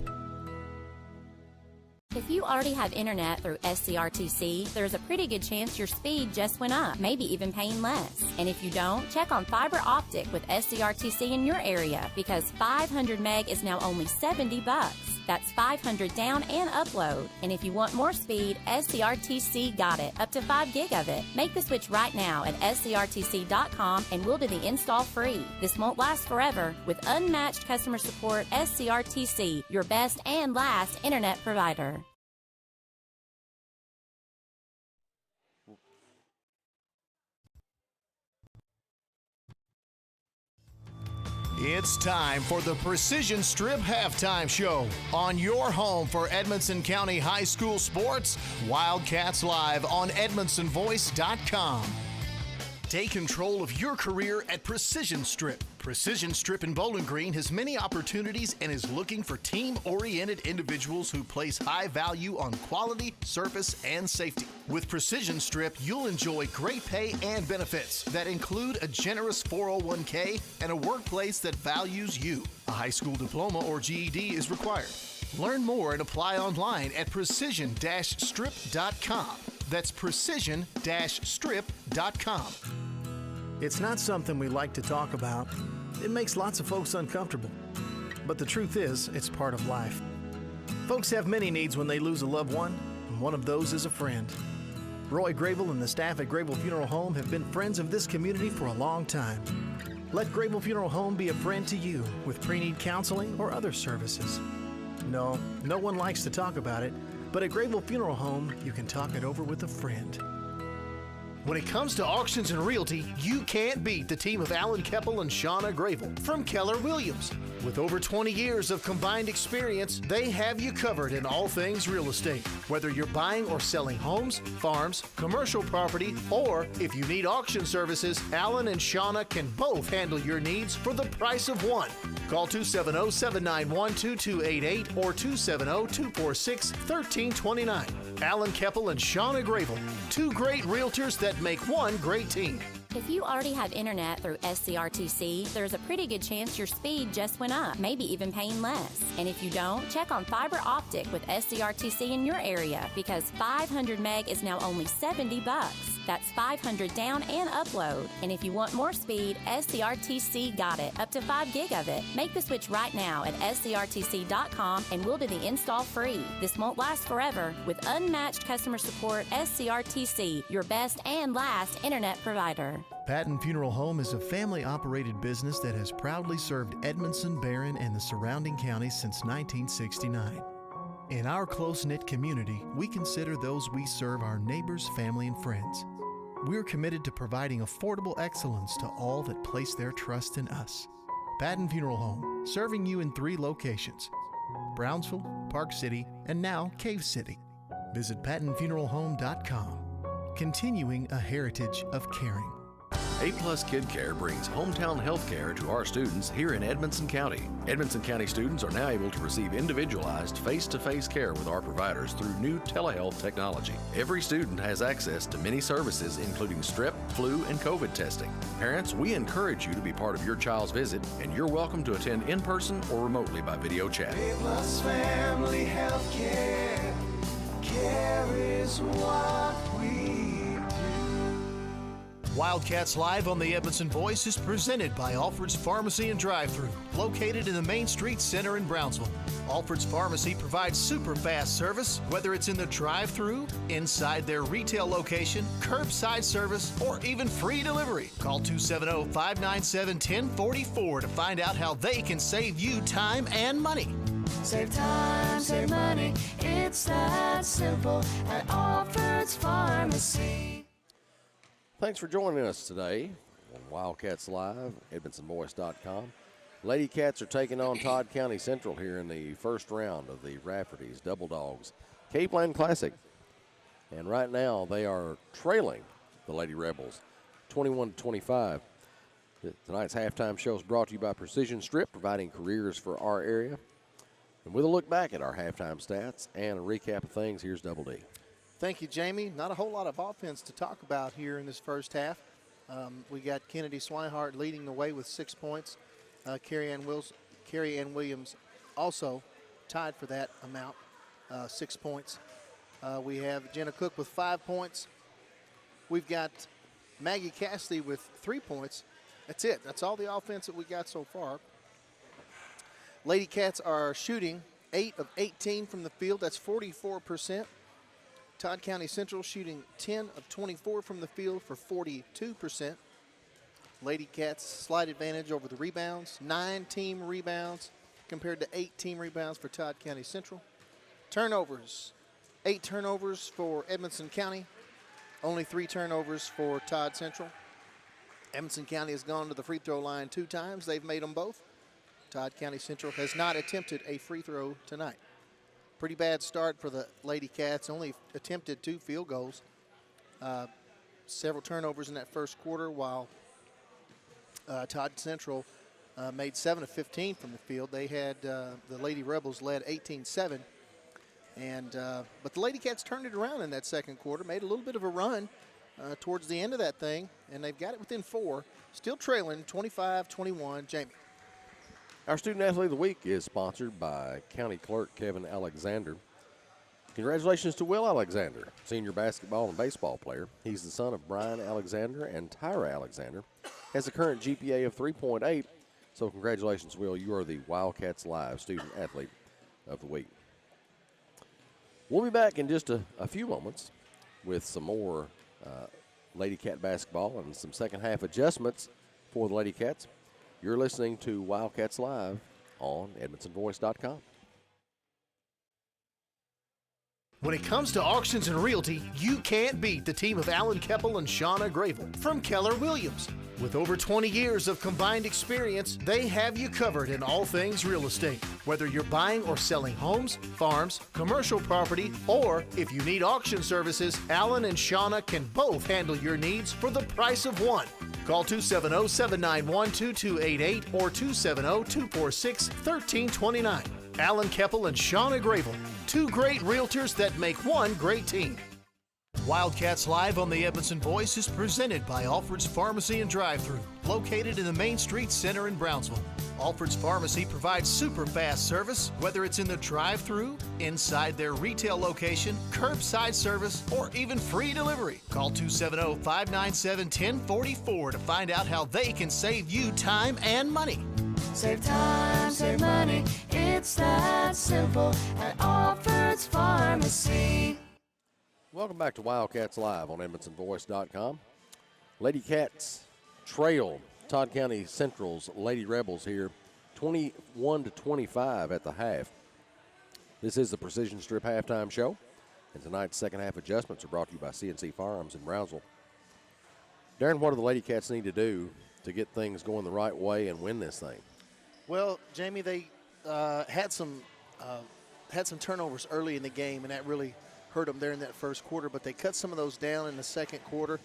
If you already have internet through SCRTC, there's a pretty good chance your speed just went up, maybe even paying less. And if you don't, check on fiber optic with SCRTC in your area, because 500 meg is now only $70. That's 500 down and upload. And if you want more speed, SCRTC got it, up to 5 gig of it. Make the switch right now at scrtc.com and we'll do the install free. This won't last forever. With unmatched customer support, SCRTC, your best and last internet provider. It's time for the Precision Strip Halftime Show on your home for Edmonson County High School sports, Wildcats Live on EdmonsonVoice.com. Take control of your career at Precision Strip. Precision Strip in Bowling Green has many opportunities and is looking for team-oriented individuals who place high value on quality, service, and safety. With Precision Strip, you'll enjoy great pay and benefits that include a generous 401k and a workplace that values you. A high school diploma or GED is required. Learn more and apply online at precision-strip.com. That's precision-strip.com. It's not something we like to talk about. It makes lots of folks uncomfortable. But the truth is, it's part of life. Folks have many needs when they lose a loved one, and one of those is a friend. Roy Grayville and the staff at Grayville Funeral Home have been friends of this community for a long time. Let Grayville Funeral Home be a friend to you with pre-need counseling or other services. No one likes to talk about it, but at Grayville Funeral Home, you can talk it over with a friend. When it comes to auctions and realty, you can't beat the team of Alan Keppel and Shauna Grayville from Keller Williams. With over 20 years of combined experience, they have you covered in all things real estate. Whether you're buying or selling homes, farms, commercial property, or if you need auction services, Alan and Shauna can both handle your needs for the price of one. Call 270-791-2288 or 270-246-1329. Alan Keppel and Shauna Grayville, two great realtors that make one great team. If you already have internet through SCRTC, there's a pretty good chance your speed just went up, maybe even paying less. And if you don't, check on fiber optic with SCRTC in your area, because 500 meg is now only $70. That's 500 down and upload. And if you want more speed, SCRTC got it, up to 5 gig of it. Make the switch right now at scrtc.com and we'll do the install free. This won't last forever. With unmatched customer support, SCRTC, your best and last internet provider. Patton Funeral Home is a family-operated business that has proudly served Edmondson, Barron, and the surrounding counties since 1969. In our close-knit community, we consider those we serve our neighbors, family, and friends. We're committed to providing affordable excellence to all that place their trust in us. Patton Funeral Home, serving you in 3 locations: Brownsville, Park City, and now Cave City. Visit PattonFuneralHome.com, continuing a heritage of caring. A-Plus Kid Care brings hometown health care to our students here in Edmonson County. Edmonson County students are now able to receive individualized face-to-face care with our providers through new telehealth technology. Every student has access to many services, including strep, flu, and COVID testing. Parents, we encourage you to be part of your child's visit, and you're welcome to attend in person or remotely by video chat. A-Plus Family Health Care. care is what we do. Wildcats Live on the Edmondson Voice is presented by Alfred's Pharmacy and Drive-Thru, located in the Main Street Center in Brownsville. Alfred's Pharmacy provides super fast service, whether it's in the drive-thru, inside their retail location, curbside service, or even free delivery. Call 270-597-1044 to find out how they can save you time and money. Save time, save money, it's that simple at Alfred's Pharmacy. Thanks for joining us today on Wildcats Live, EdmondsonVoice.com. Lady Cats are taking on Todd County Central here in the first round of the Rafferty's Double Dogs Cave Land Classic. And right now they are trailing the Lady Rebels 21-25. Tonight's halftime show is brought to you by Precision Strip, providing careers for our area. And with a look back at our halftime stats and a recap of things, here's Double D. Thank you, Jamie. Not a whole lot of offense to talk about here in this first half. We got Kennedy Swihart leading the way with 6 points. Carrie Ann Williams also tied for that amount, 6 points. We have Jenna Cook with 5 points. We've got Maggie Cassidy with 3 points. That's it. That's all the offense that we got so far. Lady Cats are shooting 8 of 18 from the field. That's 44%. Todd County Central shooting 10 of 24 from the field for 42%. Lady Cats slight advantage over the rebounds, 9 team rebounds compared to 8 team rebounds for Todd County Central. Turnovers, 8 turnovers for Edmondson County, only 3 turnovers for Todd Central. Edmondson County has gone to the free throw line 2 times. They've made them both. Todd County Central has not attempted a free throw tonight. Pretty bad start for the Lady Cats, only attempted 2 field goals. Several turnovers in that first quarter, while Todd Central made 7 of 15 from the field. They had the Lady Rebels led 18-7. But the Lady Cats turned it around in that second quarter, made a little bit of a run towards the end of that thing, and they've got it within 4, still trailing 25-21. Jamie. Our Student Athlete of the Week is sponsored by County Clerk Kevin Alexander. Congratulations to Will Alexander, senior basketball and baseball player. He's the son of Brian Alexander and Tyra Alexander. Has a current GPA of 3.8. So congratulations, Will. You are the Wildcats Live Student Athlete of the Week. We'll be back in just a few moments with some more Lady Cat basketball and some second half adjustments for the Lady Cats. You're listening to Wildcats Live on EdmondsonVoice.com. When it comes to auctions and realty, you can't beat the team of Alan Keppel and Shauna Gravel from Keller Williams. With over 20 years of combined experience, they have you covered in all things real estate. Whether you're buying or selling homes, farms, commercial property, or if you need auction services, Alan and Shauna can both handle your needs for the price of one. Call 270-791-2288 or 270-246-1329. Alan Keppel and Shauna Gravel, 2 great realtors that make one great team. Wildcats Live on the Edmondson Voice is presented by Alfred's Pharmacy and Drive-Thru, located in the Main Street Center in Brownsville. Alfred's Pharmacy provides super fast service, whether it's in the drive-thru, inside their retail location, curbside service, or even free delivery. Call 270-597-1044 to find out how they can save you time and money. Save time, save money, it's that simple at Alfred's Pharmacy. Welcome back to Wildcats Live on EdmondsonVoice.com. Lady Cats trail Todd County Central's Lady Rebels here 21-25 at the half. This is the Precision Strip halftime show, and tonight's second half adjustments are brought to you by CNC Firearms in Brownsville. Darren, what do the Lady Cats need to do to get things going the right way and win this thing? Well, Jamie, they had some turnovers early in the game, and that really hurt them there in that first quarter, but they cut some of those down in the second quarter,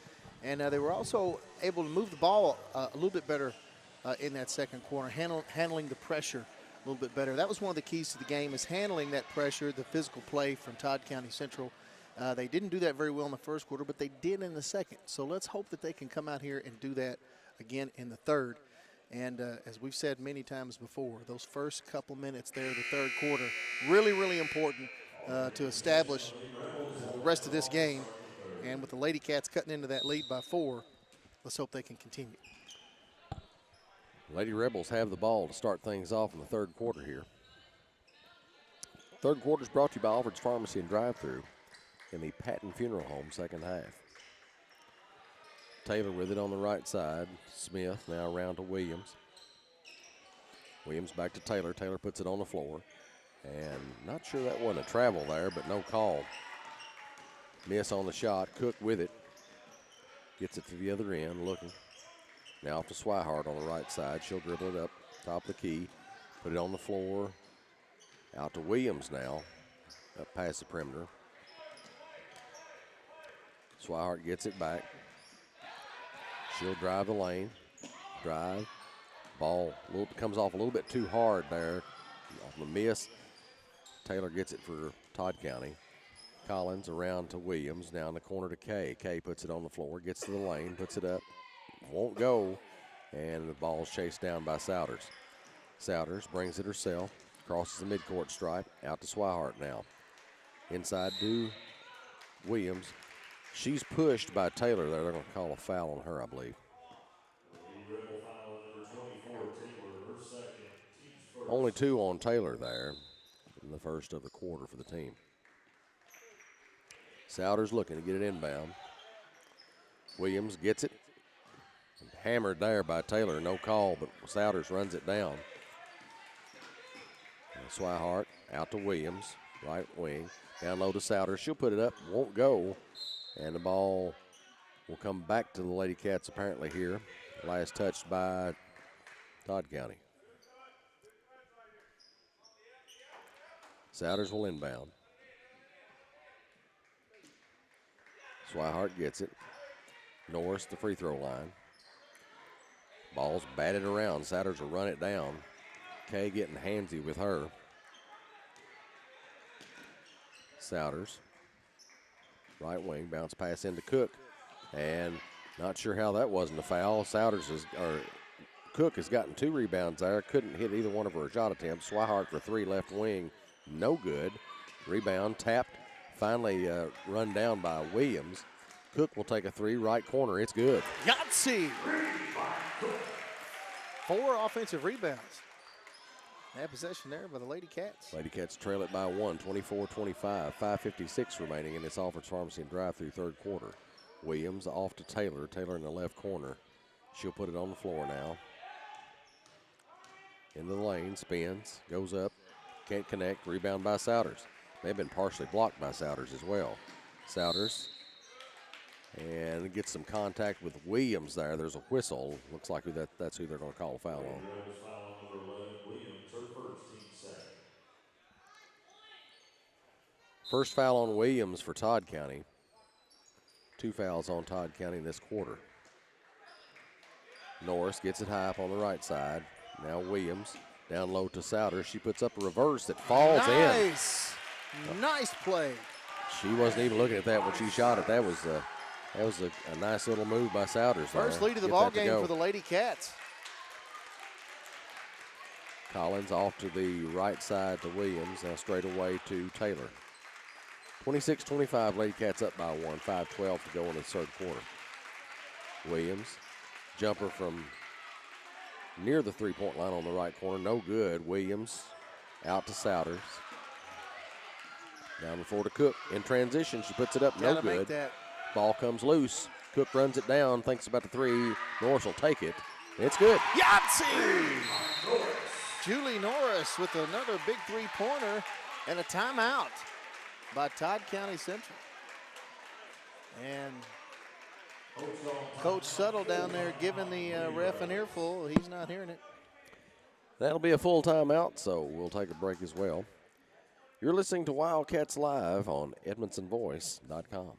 and they were also able to move the ball a little bit better in that second quarter, handling the pressure a little bit better. That was one of the keys to the game, is handling that pressure, the physical play from Todd County Central. They didn't do that very well in the first quarter, but they did in the second. So let's hope that they can come out here and do that again in the third. And as we've said many times before, those first couple minutes there, the third quarter, really, really important. to establish the rest of this game. And with the Lady Cats cutting into that lead by 4, let's hope they can continue. Lady Rebels have the ball to start things off in the third quarter here. Third quarter is brought to you by Alfred's Pharmacy and Drive-Thru in the Patton Funeral Home second half. Taylor with it on the right side. Smith now around to Williams. Williams back to Taylor. Taylor puts it on the floor. And not sure that wasn't a travel there, but no call. Miss on the shot. Cook with it. Gets it to the other end, looking. Now off to Swihart on the right side. She'll dribble it up, top of the key. Put it on the floor. Out to Williams now. Up past the perimeter. Swihart gets it back. She'll drive the lane. Drive. Ball comes off a little bit too hard there. Off the miss. Taylor gets it for Todd County. Collins around to Williams. Now in the corner to Kay. Kay puts it on the floor. Gets to the lane. Puts it up. Won't go. And the ball's chased down by Souders. Souders brings it herself. Crosses the midcourt stripe. Out to Swihart now. Inside to Williams. She's pushed by Taylor there. They're going to call a foul on her, I believe. Only 2 on Taylor there in the first of the quarter for the team. Souders looking to get it inbound. Williams gets it. Hammered there by Taylor. No call, but Souders runs it down. And Swihart out to Williams, right wing. Down low to Souders. She'll put it up. Won't go. And the ball will come back to the Lady Cats apparently here. Last touched by Todd County. Souders will inbound. Swihart gets it. Norris the free throw line. Ball's batted around. Souders will run it down. Kay getting handsy with her. Souders. Right wing, bounce pass into Cook. And not sure how that wasn't a foul. Cook has gotten 2 rebounds there. Couldn't hit either one of her shot attempts. Swihart for 3 left wing. No good. Rebound tapped. Finally run down by Williams. Cook will take a 3 right corner. It's good. Yahtzee. 4 offensive rebounds. That possession there by the Lady Cats. Lady Cats trail it by 1, 24-25. 5:56 remaining in this Alfred's Pharmacy and Drive-Thru third quarter. Williams off to Taylor. Taylor in the left corner. She'll put it on the floor now. Into the lane, spins, goes up, can't connect. Rebound by Souders. They've been partially blocked by Souders as well. Souders. And gets some contact with Williams there. There's a whistle. Looks like that's who they're going to call a foul on. First foul on Williams for Todd County. 2 fouls on Todd County in this quarter. Norris gets it high up on the right side. Now Williams down low to Souders. She puts up a reverse that falls in. Nice play. She wasn't even looking at that when she shot it. That was a nice little move by Souders. First lead of the ball game for the Lady Cats. Collins off to the right side to Williams. Now straight away to Taylor. 26-25, Lady Cats up by 1. 5:12 to go in the third quarter. Williams, jumper from near the three-point line on the right corner. No good. Williams out to Souders. Down the floor to Cook. In transition, she puts it up. No good. Ball comes loose. Cook runs it down, thinks about the 3. Norris will take it. It's good. Yahtzee! Julie Norris with another big 3-pointer and a timeout by Todd County Central. And Coach Suttle down there giving the ref an earful. He's not hearing it. That'll be a full timeout, so we'll take a break as well. You're listening to Wildcats Live on EdmondsonVoice.com.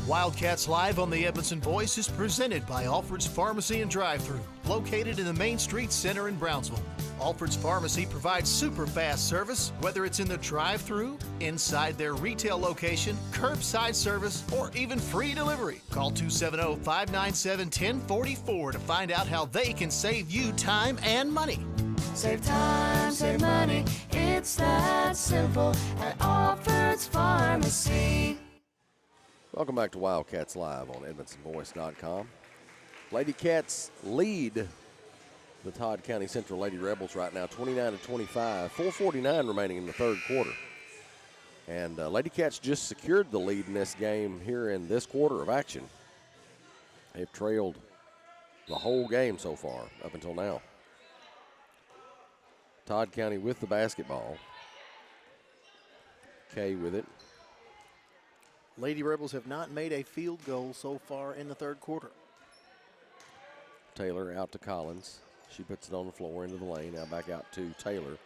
Wildcats Live on the Edmondson Voice is presented by Alfred's Pharmacy and Drive-Thru, located in the Main Street Center in Brownsville. Alfred's Pharmacy provides super fast service, whether it's in the drive-thru, inside their retail location, curbside service, or even free delivery. Call 270-597-1044 to find out how they can save you time and money. Save time, save money, it's that simple at Alfred's Pharmacy. Welcome back to Wildcats Live on EdmondsonVoice.com. Lady Cats lead the Todd County Central Lady Rebels right now, 29-25. 4:49 remaining in the third quarter. And Lady Cats just secured the lead in this game here in this quarter of action. They've trailed the whole game so far up until now. Todd County with the basketball. Kay with it. Lady Rebels have not made a field goal so far in the third quarter. Taylor out to Collins. She puts it on the floor into the lane. Now back out to Taylor.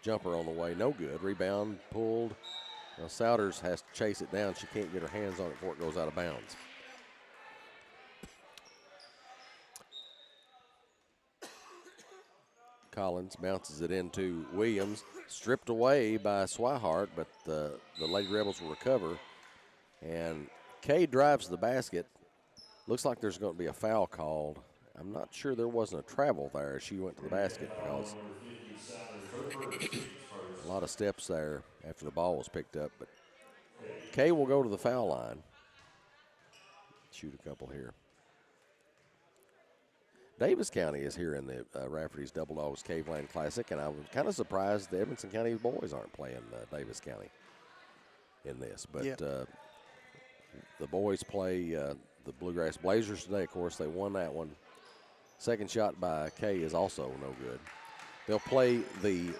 Jumper on the way, no good. Rebound pulled. Now Souders has to chase it down. She can't get her hands on it before it goes out of bounds. Collins bounces it into Williams. Stripped away by Swihart, but the Lady Rebels will recover. And Kay drives the basket. Looks like there's going to be a foul called. I'm not sure there wasn't a travel there as she went to the basket because a lot of steps there after the ball was picked up. But Kay will go to the foul line. Shoot a couple here. Davis County is here in the Rafferty's Double Dogs Caveland Classic, and I was kind of surprised the Edmonson County boys aren't playing Davis County in this. But the boys play the Bluegrass Blazers today. Of course, they won that one. Second shot by Kay is also no good. They'll play the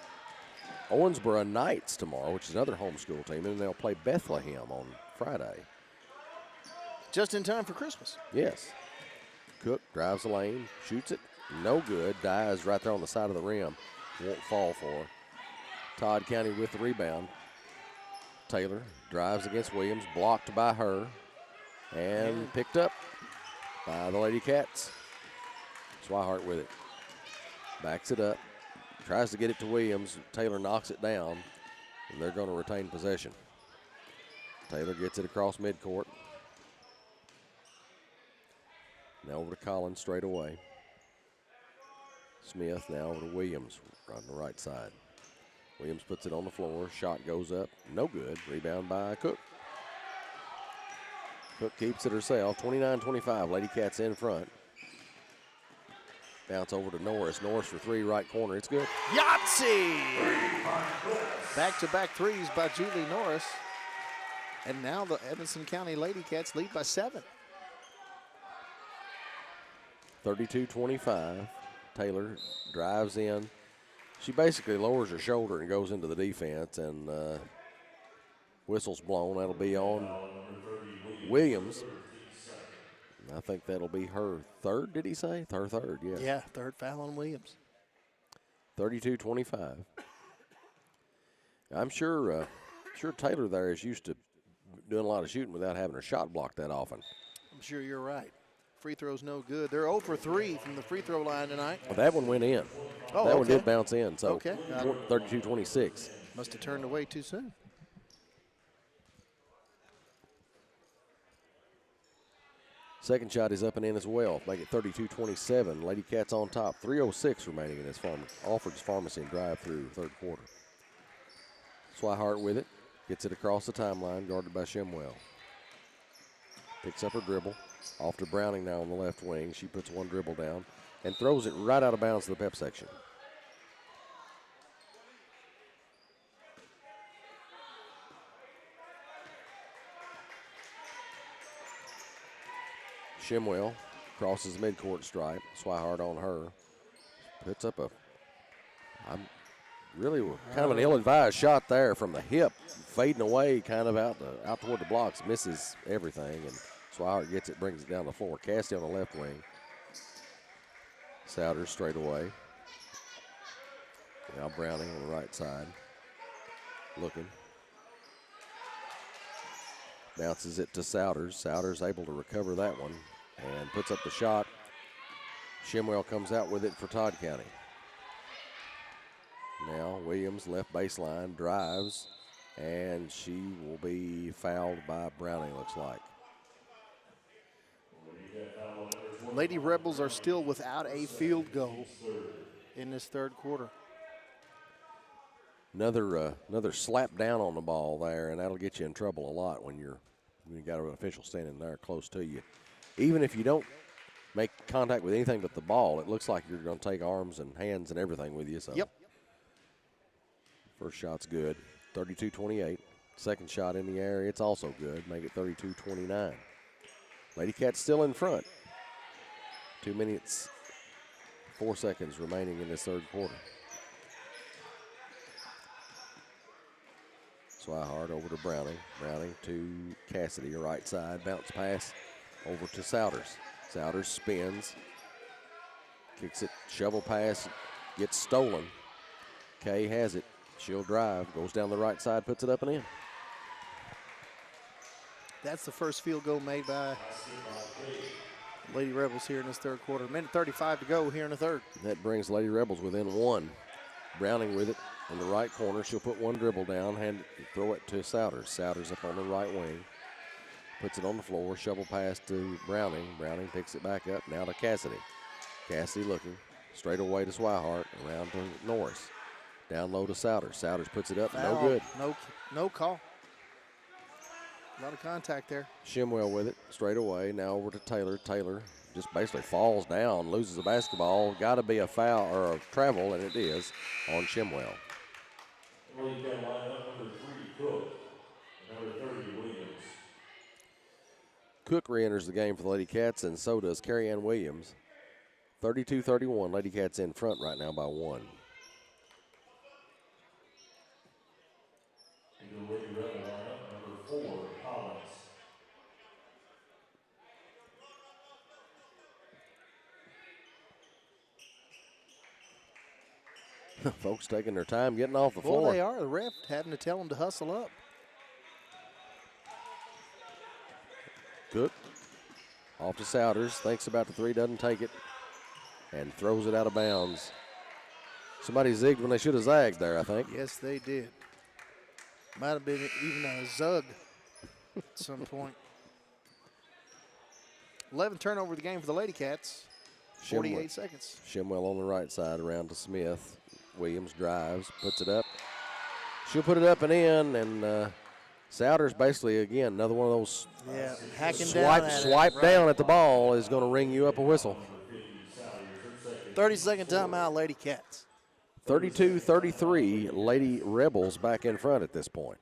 Owensboro Knights tomorrow, which is another homeschool team, and then they'll play Bethlehem on Friday. Just in time for Christmas. Yes. Cook drives the lane, shoots it, no good. Dies right there on the side of the rim. Won't fall for her. Todd County with the rebound. Taylor drives against Williams, blocked by her, and picked up by the Lady Cats. Swihart with it. Backs it up. Tries to get it to Williams. Taylor knocks it down, and they're going to retain possession. Taylor gets it across midcourt. Now over to Collins straight away. Smith now over to Williams on the right side. Williams puts it on the floor. Shot goes up. No good. Rebound by Cook. Cook keeps it herself. 29-25. Lady Cats in front. Bounce over to Norris. Norris for three, right corner. It's good. Yahtzee! Back-to-back threes by Julie Norris. And now the Edmonson County Lady Cats lead by 7. 32-25. Taylor drives in. She basically lowers her shoulder and goes into the defense, and whistle's blown. That'll be on Williams. I think that'll be her third, did he say? Her third, yeah. Yeah, third foul on Williams. 32-25. I'm sure Taylor there is used to doing a lot of shooting without having her shot blocked that often. I'm sure you're right. Free throw's no good. They're 0 for 3 from the free throw line tonight. Well, that one went in. Oh, that okay. one did bounce in, so okay. 32-26. Must have turned away too soon. Second shot is up and in as well. Make it 32-27. Lady Cats on top. 3:06 remaining in this Alfred's Pharmacy and drive through third quarter. Swihart with it. Gets it across the timeline, guarded by Shimwell. Picks up her dribble. Off to Browning now on the left wing. She puts one dribble down and throws it right out of bounds to the pep section. Shimwell crosses the midcourt stripe. Swihart on her. Puts up a really kind of an ill-advised shot there from the hip, fading away kind of out toward the blocks. Misses everything, and Swihart gets it, brings it down the floor. Cassidy on the left wing. Souders straight away. Now Browning on the right side. Looking. Bounces it to Souders. Souders able to recover that one and puts up the shot. Shimwell comes out with it for Todd County. Now Williams, left baseline, drives, and she will be fouled by Browning, looks like. Lady Rebels are still without a field goal in this third quarter. Another slap down on the ball there, and that'll get you in trouble a lot when you got an official standing there close to you. Even if you don't make contact with anything but the ball, it looks like you're going to take arms and hands and everything with you. So. Yep. First shot's good, 32-28. Second shot in the air, it's also good, make it 32-29. Lady Cats still in front. 2 minutes, 4 seconds remaining in this third quarter. Swihart over to Browning. Browning to Cassidy, right side. Bounce pass over to Souders. Souders spins. Kicks it. Shovel pass. Gets stolen. Kay has it. She'll drive. Goes down the right side. Puts it up and in. That's the first field goal made by Lady Rebels here in this third quarter. 1:35 to go here in the third. That brings Lady Rebels within one. Browning with it. In the right corner, she'll put one dribble down, throw it to Souders. Souders up on the right wing. Puts it on the floor, shovel pass to Browning. Browning picks it back up, now to Cassidy. Cassidy looking, straight away to Swihart, around to Norris. Down low to Souders. Souders puts it up, Foul. no good. No call. A lot of contact there. Shimwell with it, straight away, now over to Taylor. Taylor just basically falls down, loses the basketball. Got to be a foul or a travel, and it is on Shimwell. Lady Cat lineup, number 3, Cook. Number 30, Williams. Cook re-enters the game for the Lady Cats, and so does Carrie Ann Williams. 32-31, Lady Cats in front right now by 1. And the Lady Rebel lineup, number 4, Collins. Folks taking their time getting off the floor. Well, they are. The ref having to tell them to hustle up. Cook off to Souders. Thinks about the three, doesn't take it, and throws it out of bounds. Somebody zigged when they should have zagged there, I think. Yes, they did. Might have been even a zug at some point. 11 turnover the game for the Lady Cats. 48 seconds. Shimwell on the right side, around to Smith. Williams drives, puts it up. She'll put it up and in, and Souders basically, again, another one of those hacking down swipe down at the ball is going to ring you up a whistle. 30-second timeout, Lady Cats. 32-33, Lady Rebels back in front at this point.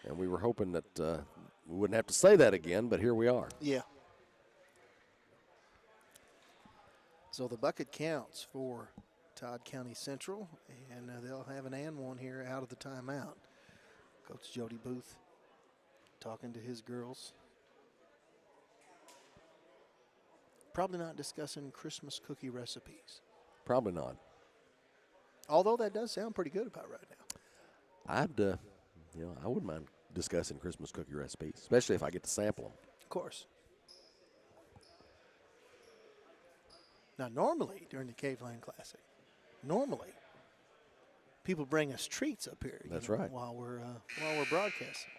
And we were hoping that we wouldn't have to say that again, but here we are. Yeah. So the bucket counts for Todd County Central, and they'll have an and one here out of the timeout. Coach Jody Booth talking to his girls. Probably not discussing Christmas cookie recipes. Probably not. Although that does sound pretty good about right now. I wouldn't mind discussing Christmas cookie recipes, especially if I get to sample them. Of course. Now, normally during the Caveland Classic, people bring us treats up here. That's right. While we're broadcasting,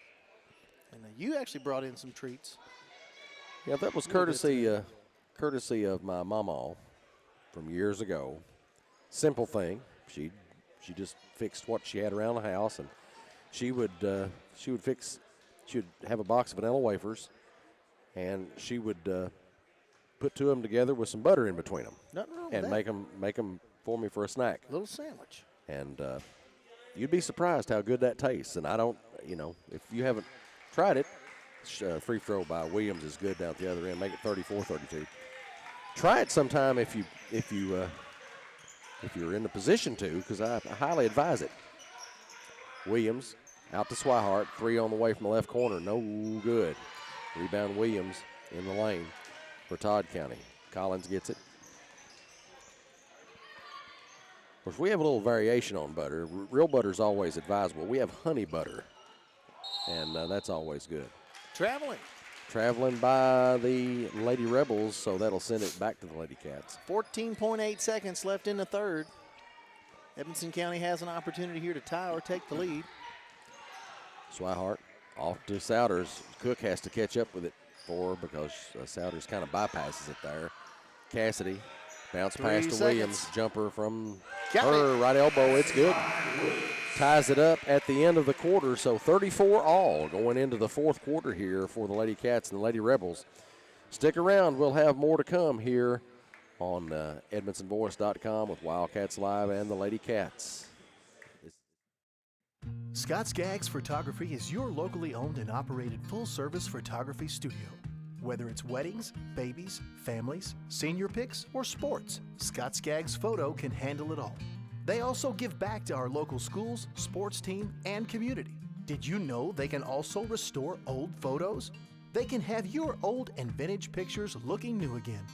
and you actually brought in some treats. Yeah, that was courtesy of my mama from years ago. Simple thing. She just fixed what she had around the house, and she would have a box of vanilla wafers, and she would put two of them together with some butter in between them. Nothing wrong with and that. make them for me for a snack. A little sandwich. And you'd be surprised how good that tastes. And I don't, if you haven't tried it, free throw by Williams is good down at the other end. Make it 34-32. Try it sometime if you're in the position to, because I highly advise it. Williams out to Swihart, 3 on the way from the left corner, no good. Rebound Williams in the lane for Todd County. Collins gets it. Of course, we have a little variation on butter. Real butter is always advisable. We have honey butter, and that's always good. Traveling by the Lady Rebels, so that'll send it back to the Lady Cats. 14.8 seconds left in the third. Edmonson County has an opportunity here to tie or take the lead. Swihart off to Souders. Cook has to catch up with it because Souders kind of bypasses it there. Cassidy, bounce pass to Williams. Jumper from her right elbow. It's good. ties it up at the end of the quarter. So 34 all going into the fourth quarter here for the Lady Cats and the Lady Rebels. Stick around. We'll have more to come here on EdmonsonVoice.com with Wildcats Live and the Lady Cats. Scott Skaggs Photography is your locally owned and operated full-service photography studio. Whether it's weddings, babies, families, senior pics, or sports, Scott Skaggs Photo can handle it all. They also give back to our local schools, sports team, and community. Did you know they can also restore old photos? They can have your old and vintage pictures looking new again.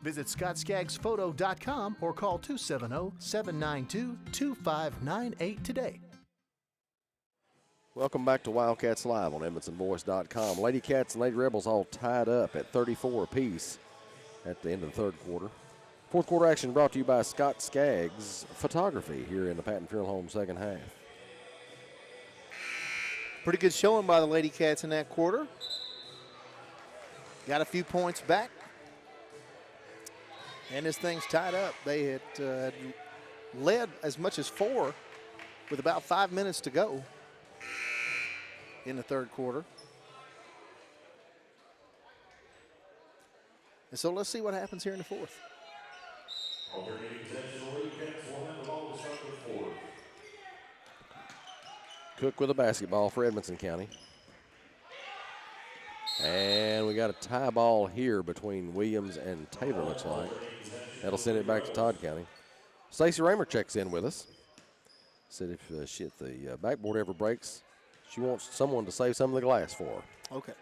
Visit ScottSkaggsPhoto.com or call 270-792-2598 today. Welcome back to Wildcats Live on EdmonsonVoice.com. Lady Cats and Lady Rebels all tied up at 34 apiece at the end of the third quarter. Fourth quarter action brought to you by Scott Skaggs Photography here in the Patton Funeral Home second half. Pretty good showing by the Lady Cats in that quarter. Got a few points back. And this thing's tied up. They had led as much as 4 with about 5 minutes to go in the third quarter. And so let's see what happens here in the fourth. Cook with a basketball for Edmonson County. And we got a tie ball here between Williams and Taylor, looks like. That'll send it back to Todd County. Stacey Raymer checks in with us. Said if the backboard ever breaks, she wants someone to save some of the glass for her. Okay.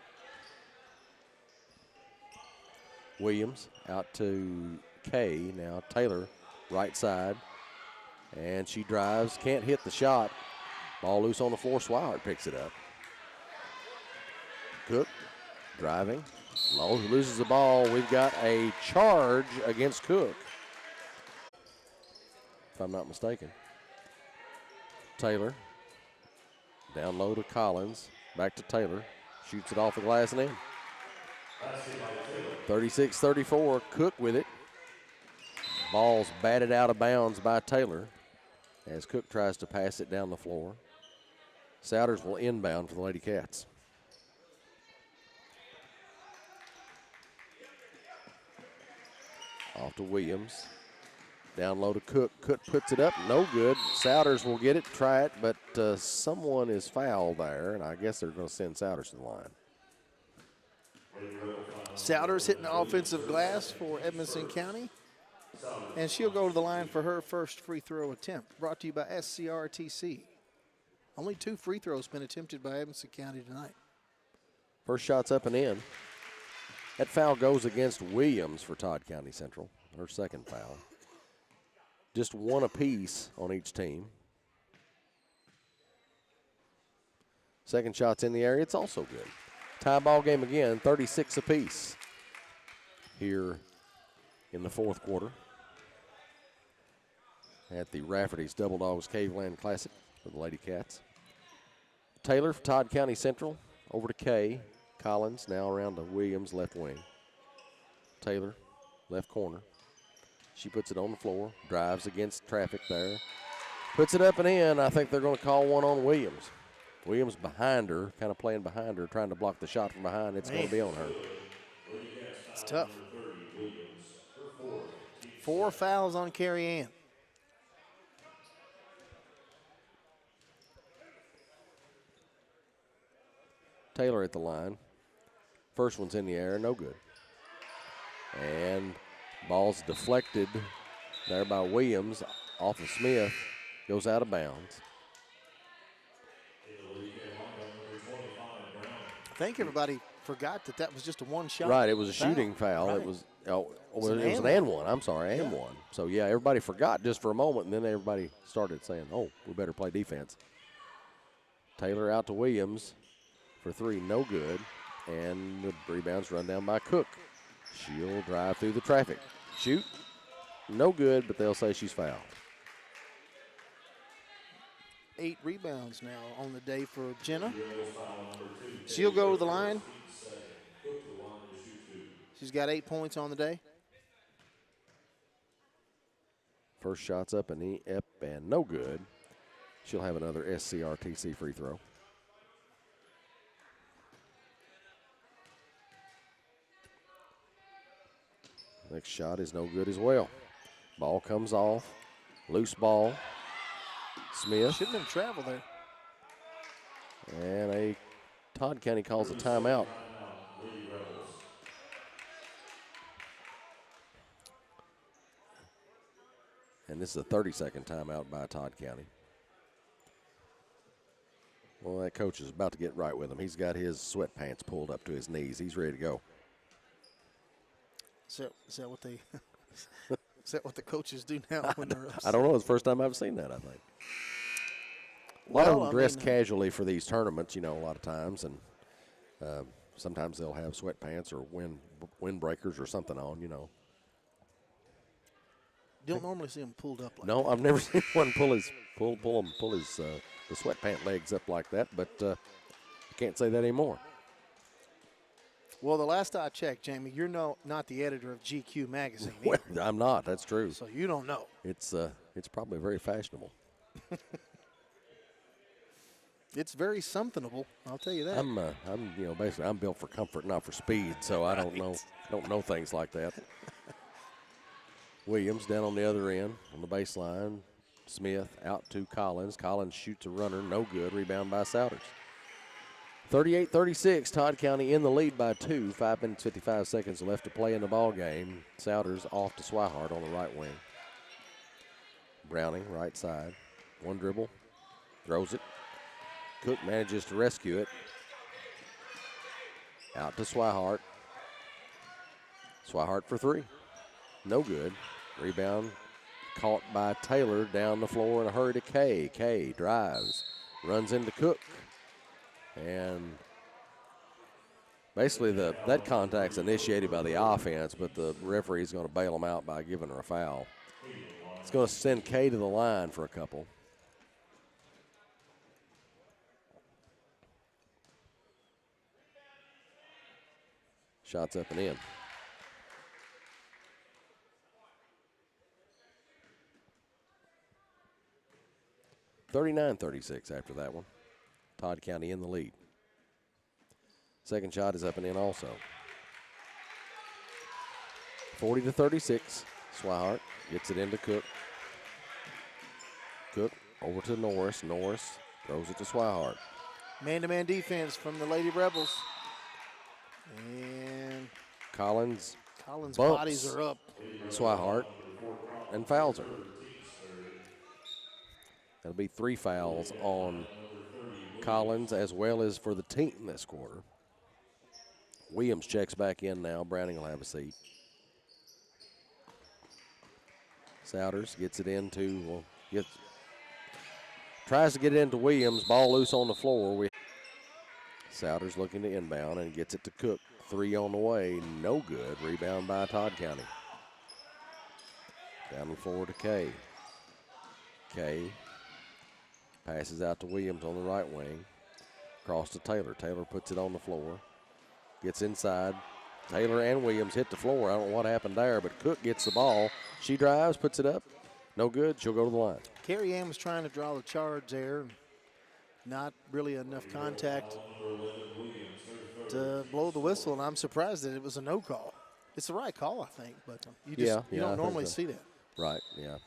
Williams out to Kay. Now Taylor, right side. And she drives, can't hit the shot. Ball loose on the floor. Swihart picks it up. Cook driving. Lowe loses the ball. We've got a charge against Cook, if I'm not mistaken. Taylor. Down low to Collins. Back to Taylor. Shoots it off the glass and in. 36-34. Cook with it. Ball's batted out of bounds by Taylor as Cook tries to pass it down the floor. Souders will inbound for the Lady Cats. Off to Williams. Down low to Cook. Cook puts it up. No good. Souders will get it, try it, but someone is fouled there, and I guess they're going to send Souders to the line. Souders hitting the offensive glass for Edmonson County. And she'll go to the line for her first free throw attempt. Brought to you by SCRTC. Only 2 free throws been attempted by Edmonson County tonight. First shot's up and in. That foul goes against Williams for Todd County Central. Her second foul. Just 1 apiece on each team. Second shot's in the area. It's also good. Tie ball game again, 36 apiece here in the fourth quarter at the Rafferty's Double Dogs Caveland Classic for the Lady Cats. Taylor for Todd County Central. Over to Kay. Collins now around to Williams, left wing. Taylor, left corner. She puts it on the floor, drives against traffic there. Puts it up and in. I think they're going to call one on Williams. Williams behind her, kind of playing behind her, trying to block the shot from behind. It's going to be on her. It's tough. 4 fouls on Carrie Ann. Taylor at the line. First one's in the air, no good. And ball's deflected there by Williams off of Smith. Goes out of bounds. I think everybody forgot that was just a one shot. Right, it was a shooting foul. Right. It was an and one. I'm sorry, and one. So, yeah, everybody forgot just for a moment, and then everybody started saying, oh, we better play defense. Taylor out to Williams for 3, no good. And the rebound's run down by Cook. She'll drive through the traffic. Shoot, no good, but they'll say she's fouled. 8 rebounds now on the day for Jenna. She'll go to the line. She's got 8 points on the day. First shot's up and no good. She'll have another SCRTC free throw. Next shot is no good as well. Ball comes off. Loose ball. Smith. Shouldn't have traveled there. And Todd County calls a timeout. And this is a 30-second timeout by Todd County. Well, that coach is about to get right with him. He's got his sweatpants pulled up to his knees. He's ready to go. Is that what they? Is that what the coaches do now when they're upset? I don't know. It's the first time I've seen that, I think. A lot of them dress casually for these tournaments, a lot of times, and sometimes they'll have sweatpants or windbreakers or something on, You don't normally see them pulled up like No, that. I've never seen one pull his the sweatpant legs up like that, but I can't say that anymore. Well, the last I checked, Jamie, you're not the editor of GQ magazine. Well, I'm not. That's true. So you don't know. It's probably very fashionable. It's very somethingable, I'll tell you that. I'm basically I'm built for comfort, not for speed, so I don't know things like that. Williams down on the other end on the baseline. Smith out to Collins. Collins shoots a runner, no good. Rebound by Souders. 38-36, Todd County in the lead by 2. 5 minutes, 55 seconds left to play in the ball game. Souders off to Swihart on the right wing. Browning, right side. One dribble, throws it. Cook manages to rescue it. Out to Swihart. Swihart for 3. No good. Rebound caught by Taylor down the floor in a hurry to Kay. Kay drives, runs into Cook. And basically that contact's initiated by the offense, but the referee's going to bail them out by giving her a foul. It's going to send Kay to the line for a couple. Shots up and in. 39-36 after that one. Todd County in the lead. Second shot is up and in also. 40-36. Swihart gets it into Cook. Cook over to Norris. Norris throws it to Swihart. Man-to-man defense from the Lady Rebels. And Collins bumps. bodies are up. Swihart and fouls her. That'll be 3 fouls on Collins as well as for the team this quarter. Williams checks back in now. Browning will have a seat. Souders gets it into, tries to get it into Williams. Ball loose on the floor. Souders looking to inbound and gets it to Cook. 3 on the way, no good. Rebound by Todd County. Down the floor to Kay. Kay passes out to Williams on the right wing. Across to Taylor. Taylor puts it on the floor. Gets inside. Taylor and Williams hit the floor. I don't know what happened there, but Cook gets the ball. She drives, puts it up. No good. She'll go to the line. Carrie Ann was trying to draw the charge there. Not really enough contact to blow the whistle, and I'm surprised that it was a no call. It's the right call, I think, but you don't normally see that. Right, yeah.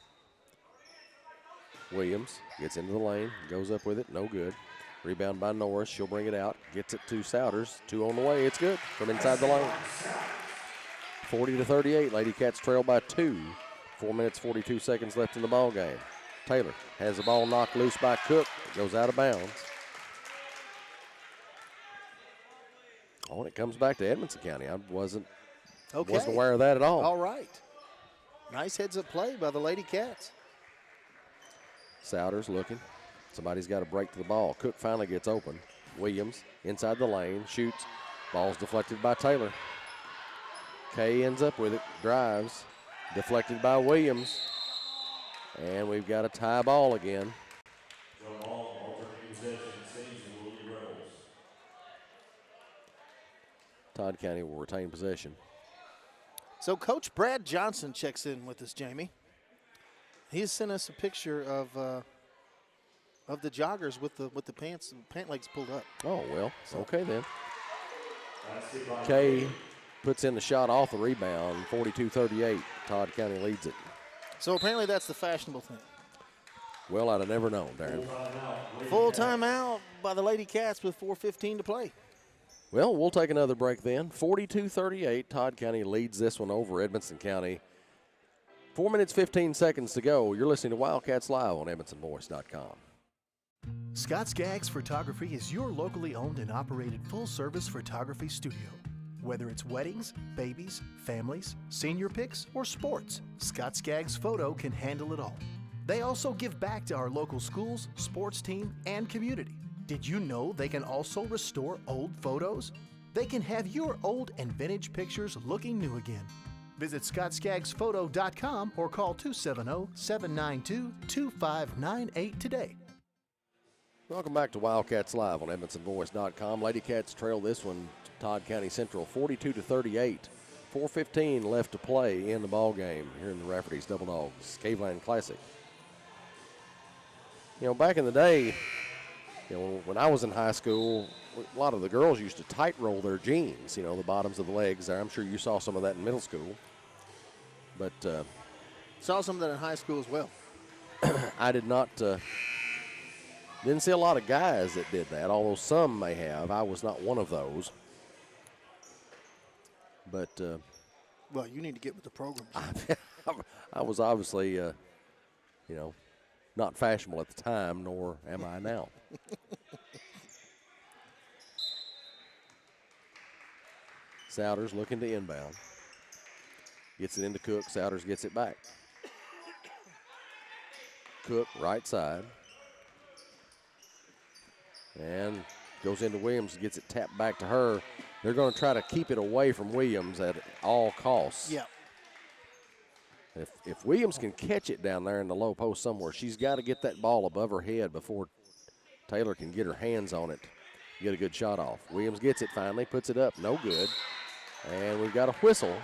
Williams gets into the lane, goes up with it, no good. Rebound by Norris, she'll bring it out, gets it to Souders. 2 on the way, it's good from inside the lane. 40-38, Lady Cats trail by 2. 4 minutes, 42 seconds left in the ball game. Taylor has the ball knocked loose by Cook. It goes out of bounds. Oh, and it comes back to Edmondson County. I wasn't aware of that at all. All right. Nice heads-up play by the Lady Cats. Souders looking. Somebody's got to break to the ball. Cook finally gets open. Williams inside the lane, shoots. Ball's deflected by Taylor. Kay ends up with it, drives. Deflected by Williams. And we've got a tie ball again. Todd County will retain possession. So Coach Brad Johnson checks in with us, Jamie. He has sent us a picture of of the joggers with the pant legs pulled up. Oh, well, okay then. Kay puts in the shot off the rebound, 42-38. Todd County leads it. So apparently that's the fashionable thing. Well, I'd have never known, Darren. Full timeout by the Lady Cats with 4:15 to play. Well, we'll take another break then. 42-38, Todd County leads this one over Edmonson County. 4 minutes, 15 seconds to go. You're listening to Wildcats Live on EdmonsonVoice.com. Scott Skaggs Photography is your locally owned and operated full-service photography studio. Whether it's weddings, babies, families, senior pics, or sports, Scott Skaggs Photo can handle it all. They also give back to our local schools, sports team, and community. Did you know they can also restore old photos? They can have your old and vintage pictures looking new again. Visit ScottSkaggsPhoto.com or call 270-792-2598 today. Welcome back to Wildcats Live on EdmonsonVoice.com. Lady Cats trail this one, Todd County Central, 42-38. 4:15 left to play in the ball game here in the Rafferty's Double Dogs Caveland Classic. You know, back in the day, you know, when I was in high school, a lot of the girls used to tight roll their jeans, you know, the bottoms of the legs there. I'm sure you saw some of that in middle school. But saw some of that in high school as well. I did not, didn't see a lot of guys that did that, although some may have. I was not one of those. But well, you need to get with the program. I was obviously, you know, not fashionable at the time, nor am I now. Souders looking to inbound. Gets it into Cook. Souders gets it back. Cook, right side. And goes into Williams, gets it tapped back to her. They're going to try to keep it away from Williams at all costs. Yeah. If Williams can catch it down there in the low post somewhere, she's got to get that ball above her head before Taylor can get her hands on it, get a good shot off. Williams gets it finally, puts it up, no good. And we've got a whistle.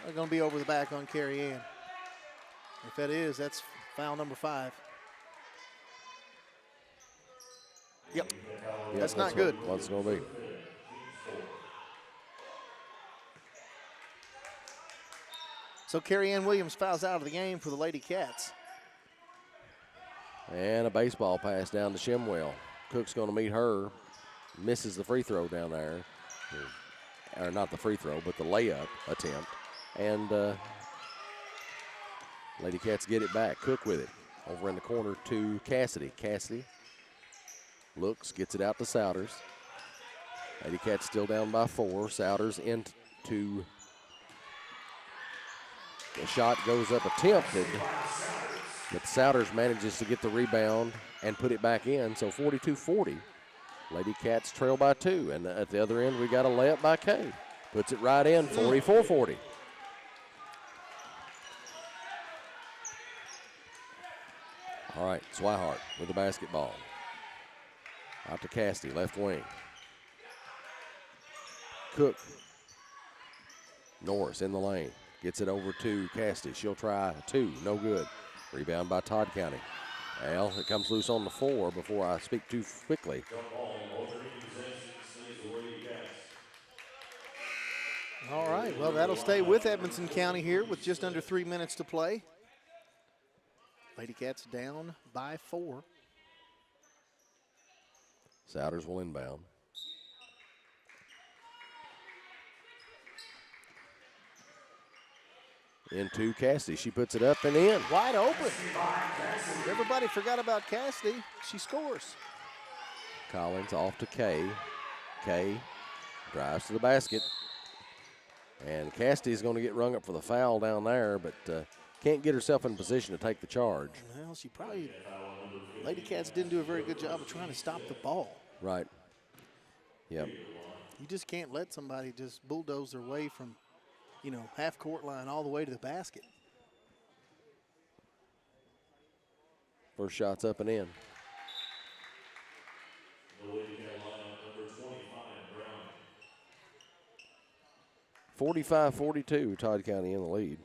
They're going to be over the back on Carrie Ann. If that is, that's foul number 5. Yep. That's not good. What's it going to be? So Carrie Ann Williams fouls out of the game for the Lady Cats. And a baseball pass down to Shimwell. Cook's going to meet her. Misses the free throw down there. Or not the free throw, but the layup attempt. And Lady Cats get it back. Cook with it. Over in the corner to Cassidy. Cassidy looks, gets it out to Souders. Lady Cats still down by 4. Souders into the shot goes up attempted, but Souders manages to get the rebound and put it back in. So 42-40. Lady Cats trail by 2. And at the other end, we got a layup by Kay. Puts it right in, 44-40. All right, Swihart with the basketball. Out to Cassidy, left wing. Cook. Norris in the lane. Gets it over to Cassidy. She'll try 2, no good. Rebound by Todd County. Well, it comes loose on the floor before I speak too quickly. All right, well, that'll stay with Edmonson County here with just under 3 minutes to play. Lady Cats down by 4. Souders will inbound. Into Cassidy. She puts it up and in. Wide open. Everybody forgot about Cassidy. She scores. Collins off to Kay. Kay drives to the basket. And Cassidy's going to get rung up for the foul down there, but can't get herself in position to take the charge. Well, she probably, Lady Cats didn't do a very good job of trying to stop the ball. Right. Yep. You just can't let somebody just bulldoze their way from, you know, half court line all the way to the basket. First shot's up and in. 45-42, Todd County in the lead.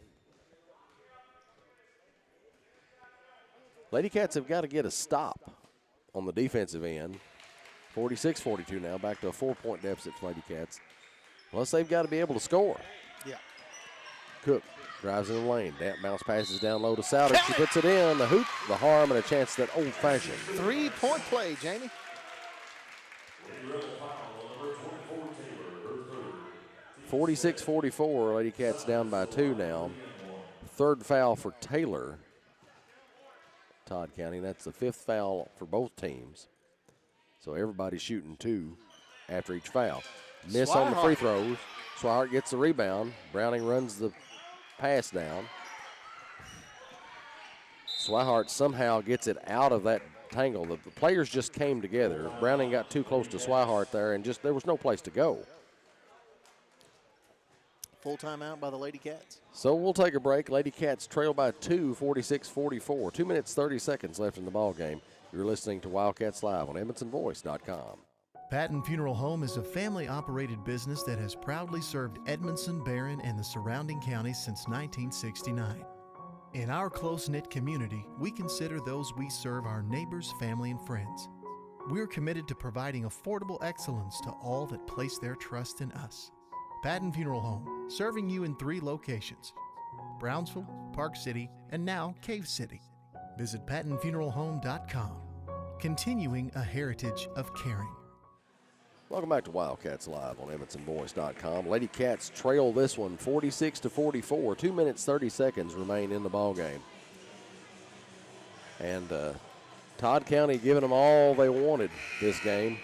Lady Cats have got to get a stop on the defensive end. 46-42 now, back to a 4-point deficit for Lady Cats. Plus, they've got to be able to score. Yeah. Cook drives in the lane. That bounce passes down low to Souter. She puts it in. The hoop, the harm, and a chance at that old-fashioned. 3-point play, Jamie. 46-44. Lady Cats down by 2 now. Third foul for Taylor. Todd County. That's the 5th foul for both teams. So everybody's shooting 2 after each foul. Miss on the free throws. Swihart gets the rebound. Browning runs the pass down. Swihart somehow gets it out of that tangle. The players just came together. Browning got too close to Swihart there, and just there was no place to go. Full timeout by the Lady Cats. So we'll take a break. Lady Cats trail by 2, 46-44. 2 minutes, 30 seconds left in the ball game. You're listening to Wildcats Live on EdmondsonVoice.com. Patton Funeral Home is a family-operated business that has proudly served Edmondson, Barron, and the surrounding counties since 1969. In our close-knit community, we consider those we serve our neighbors, family, and friends. We're committed to providing affordable excellence to all that place their trust in us. Patton Funeral Home, serving you in 3 locations: Brownsville, Park City, and now Cave City. Visit PattonFuneralHome.com, continuing a heritage of caring. Welcome back to Wildcats Live on EdmondsonVoice.com. Lady Cats trail this one 46-44. 2 minutes, 30 seconds remain in the ball game. And Todd County giving them all they wanted this game.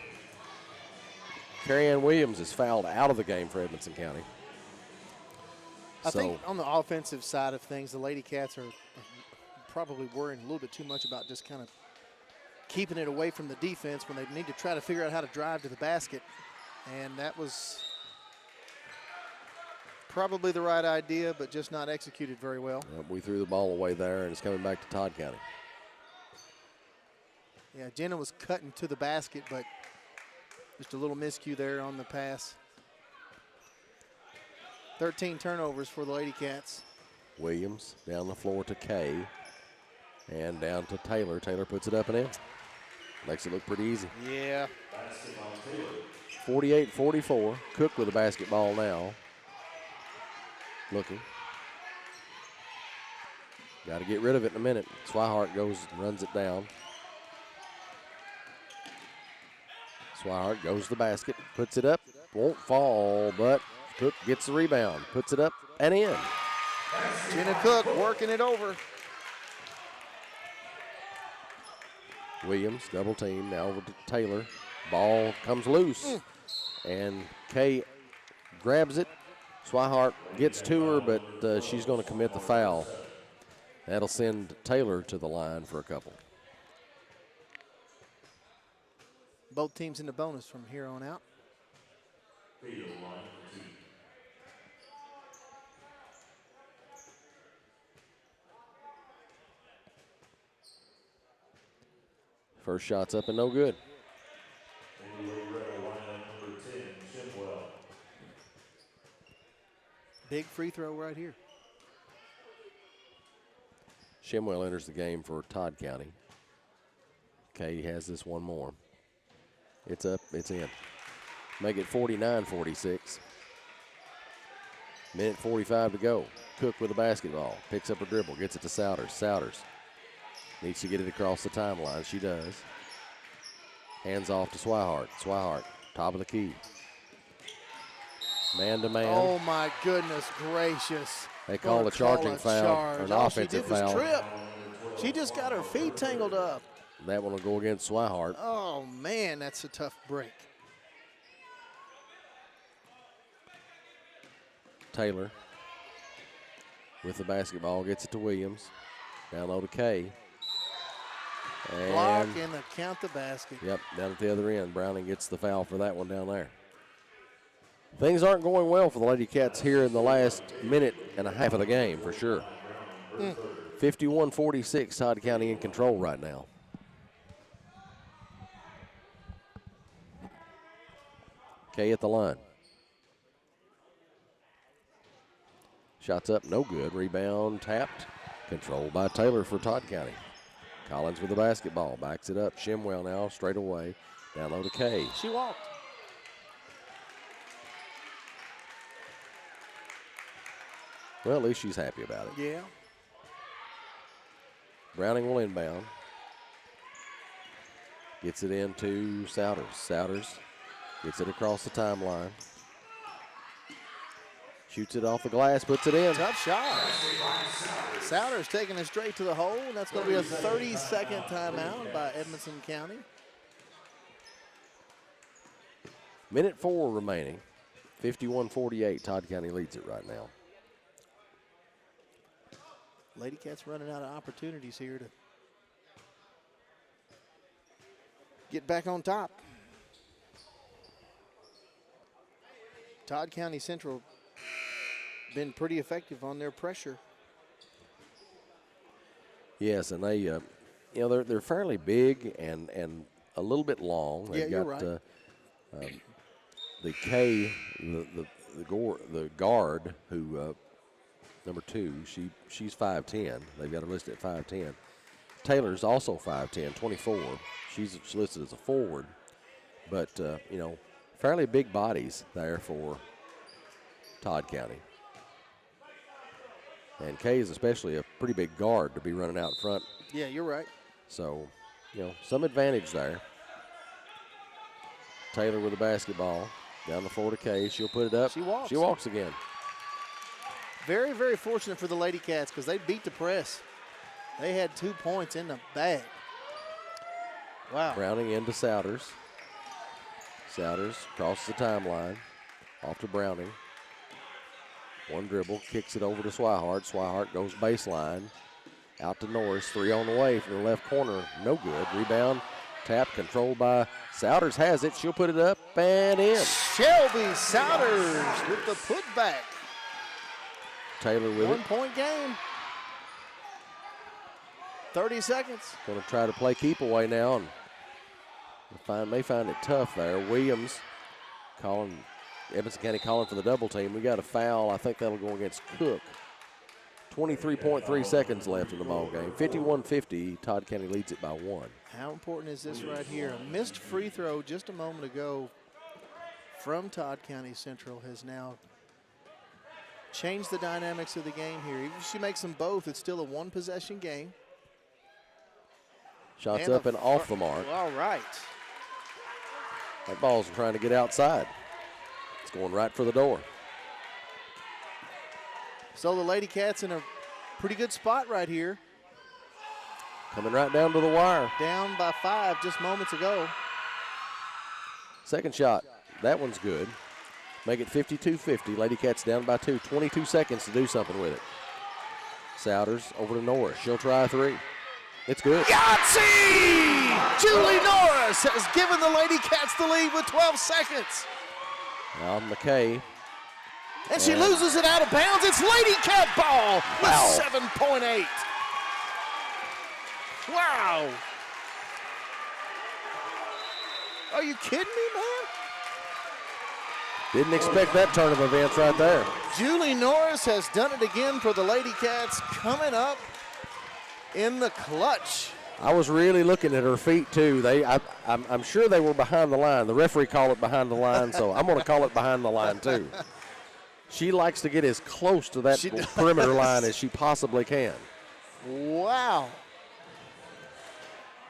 Carrie Ann Williams is fouled out of the game for Edmondson County. I think on the offensive side of things, the Lady Cats are probably worrying a little bit too much about just kind of keeping it away from the defense when they need to try to figure out how to drive to the basket. And that was probably the right idea, but just not executed very well. We threw the ball away there, and it's coming back to Todd County. Yeah, Jenna was cutting to the basket, but just a little miscue there on the pass. 13 turnovers for the Lady Cats. Williams down the floor to Kay. And down to Taylor. Taylor puts it up and in. Makes it look pretty easy. Yeah. 48-44. Cook with the basketball now. Looking. Got to get rid of it in a minute. Swihart goes and runs it down. Swihart goes to the basket, puts it up, won't fall, but Cook gets the rebound, puts it up and in. Jenna Cook working it over. Williams, double team, now over to Taylor. Ball comes loose, and Kay grabs it. Swihart gets to her, but she's going to commit the foul. That'll send Taylor to the line for a couple. Both teams in the bonus from here on out. First shot's up and no good. Big free throw right here. Shimwell enters the game for Todd County. Kay has this one more. It's up, it's in. Make it 49-46. Minute 45 to go. Cook with the basketball. Picks up a dribble, gets it to Souders. Souders needs to get it across the timeline. She does. Hands off to Swihart. Swihart, top of the key. Man to man. Oh my goodness gracious. They call a charging foul, or an offensive foul. Trip. She just got her feet tangled up. That one will go against Swihart. Oh man, that's a tough break. Taylor with the basketball, gets it to Williams. Down low to Kay. And block and count the basket. Yep, down at the other end. Browning gets the foul for that one down there. Things aren't going well for the Lady Cats here in the last minute and a half of the game, for sure. 51-46, Todd County in control right now. Kay at the line. Shots up, no good. Rebound tapped. Controlled by Taylor for Todd County. Collins with the basketball. Backs it up. Shimwell now straight away. Down low to Kay. She walked. Well, at least she's happy about it. Yeah. Browning will inbound. Gets it into Souders. Souders gets it across the timeline. Shoots it off the glass, puts it in. Tough shot. Souders taking it straight to the hole, and that's going to be a 30-second timeout by Edmonson County. Minute 4 remaining. 51-48. Todd County leads it right now. Lady Cats running out of opportunities here to get back on top. Todd County Central been pretty effective on their pressure. Yes, and they, you know, they're fairly big and a little bit long. They've you're got, right. The K, the guard who number 2, she's 5'10". They've got her listed at 5'10". Taylor's also 5'10", 24. She's listed as a forward, but you know, fairly big bodies there for Todd County. And Kay is especially a pretty big guard to be running out in front. Yeah, you're right. So, you know, some advantage there. Taylor with the basketball. Down the floor to Kay. She'll put it up. She walks. She walks again. Very, very fortunate for the Lady Cats because they beat the press. They had 2 points in the bag. Wow. Browning into Souders. Souders crosses the timeline. Off to Browning. One dribble, kicks it over to Swihart. Swihart goes baseline. Out to Norris. 3 on the way from the left corner. No good. Rebound. Tap controlled by Souders. Has it. She'll put it up and in. Shelby Souders with the putback. Taylor with 1 it. point game. 30 seconds. Going to try to play keep away now. And may find it tough there. Williams calling, Edmonson County calling for the double team. We got a foul. I think that'll go against Cook. 23.3 seconds left in the ball game. 51-50. Todd County leads it by 1. How important is this right here? A missed free throw just a moment ago from Todd County Central has now changed the dynamics of the game here. Even if she makes them both, it's still a 1-possession game. Shots up and off the mark. All right. That ball's trying to get outside. It's going right for the door. So the Lady Cats in a pretty good spot right here. Coming right down to the wire. Down by 5 just moments ago. Second shot. That one's good. Make it 52-50. Lady Cats down by 2. 22 seconds to do something with it. Souders over to Norris. She'll try a 3. It's good. Yahtzee! Julie Norris has given the Lady Cats the lead with 12 seconds. Now McKay. And she loses it out of bounds. It's Lady Cat ball with 7.8. Wow. Are you kidding me, man? Didn't expect that turn of events right there. Julie Norris has done it again for the Lady Cats, coming up in the clutch. I was really looking at her feet, too. I'm sure they were behind the line. The referee called it behind the line, so I'm going to call it behind the line, too. She likes to get as close to that perimeter line as she possibly can. Wow.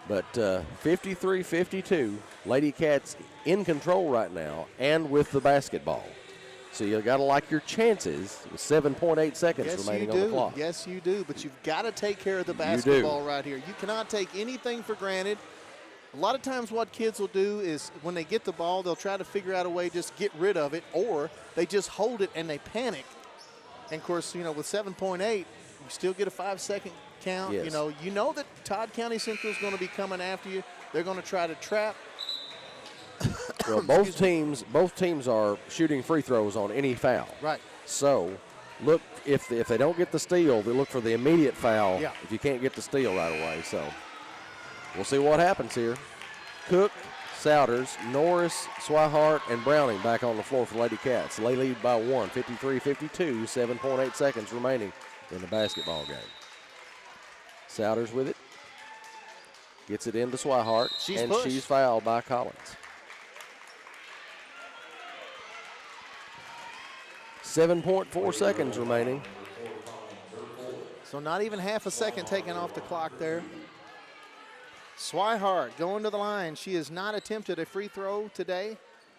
But 53-52, Lady Cats in control right now and with the basketball. So you got to like your chances with 7.8 seconds remaining on the clock. Yes, you do. But you've got to take care of the basketball right here. You cannot take anything for granted. A lot of times what kids will do is when they get the ball, they'll try to figure out a way just get rid of it, or they just hold it and they panic. And, of course, you know, with 7.8, you still get a 5-second count. Yes. You know that Todd County Central is going to be coming after you. They're going to try to trap. Well, both teams are shooting free throws on any foul. Right. So, look, if they don't get the steal, they look for the immediate foul if you can't get the steal right away. So, we'll see what happens here. Cook, Souders, Norris, Swihart, and Browning back on the floor for Lady Cats. They lead by 1, 53-52, 7.8 seconds remaining in the basketball game. Souders with it. Gets it into Swihart, She's and pushed. she's fouled by Collins. 7.4 seconds remaining. So not even half a second taken off the clock there. Swihart going to the line. She has not attempted a free throw today.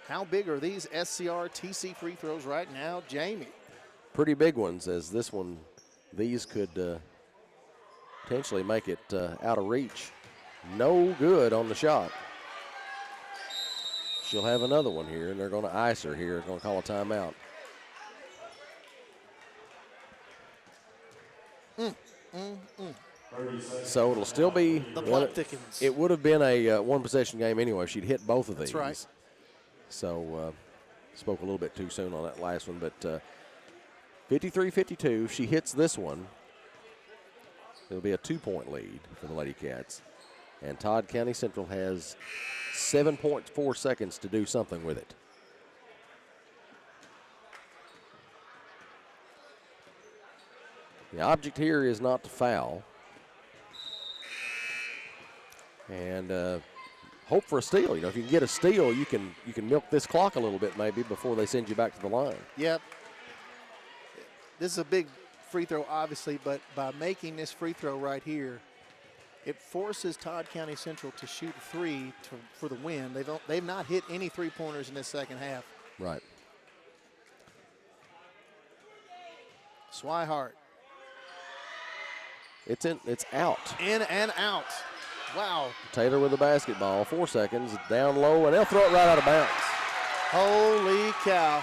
How big are these SCR-TC free throws right now, Jamie? Pretty big ones, as this one, these could potentially make it out of reach. No good on the shot. She'll have another one here, and they're going to ice her here. They're going to call a timeout. So it'll still be. The plot thickens. It would have been a one-possession game anyway. She'd hit both of these. That's right. So spoke a little bit too soon on that last one, but 53-52. She hits this one. It'll be a 2-point lead for the Lady Cats. And Todd County Central has 7.4 seconds to do something with it. The object here is not to foul. And hope for a steal. You know, if you can get a steal, you can milk this clock a little bit maybe before they send you back to the line. Yep. This is a big free throw, obviously, but by making this free throw right here, it forces Todd County Central to shoot three for the win. They've not hit any three-pointers in this second half. Right. Swihart. It's out. In and out. Wow. Taylor with the basketball. 4 seconds. Down low, and they'll throw it right out of bounds. Holy cow.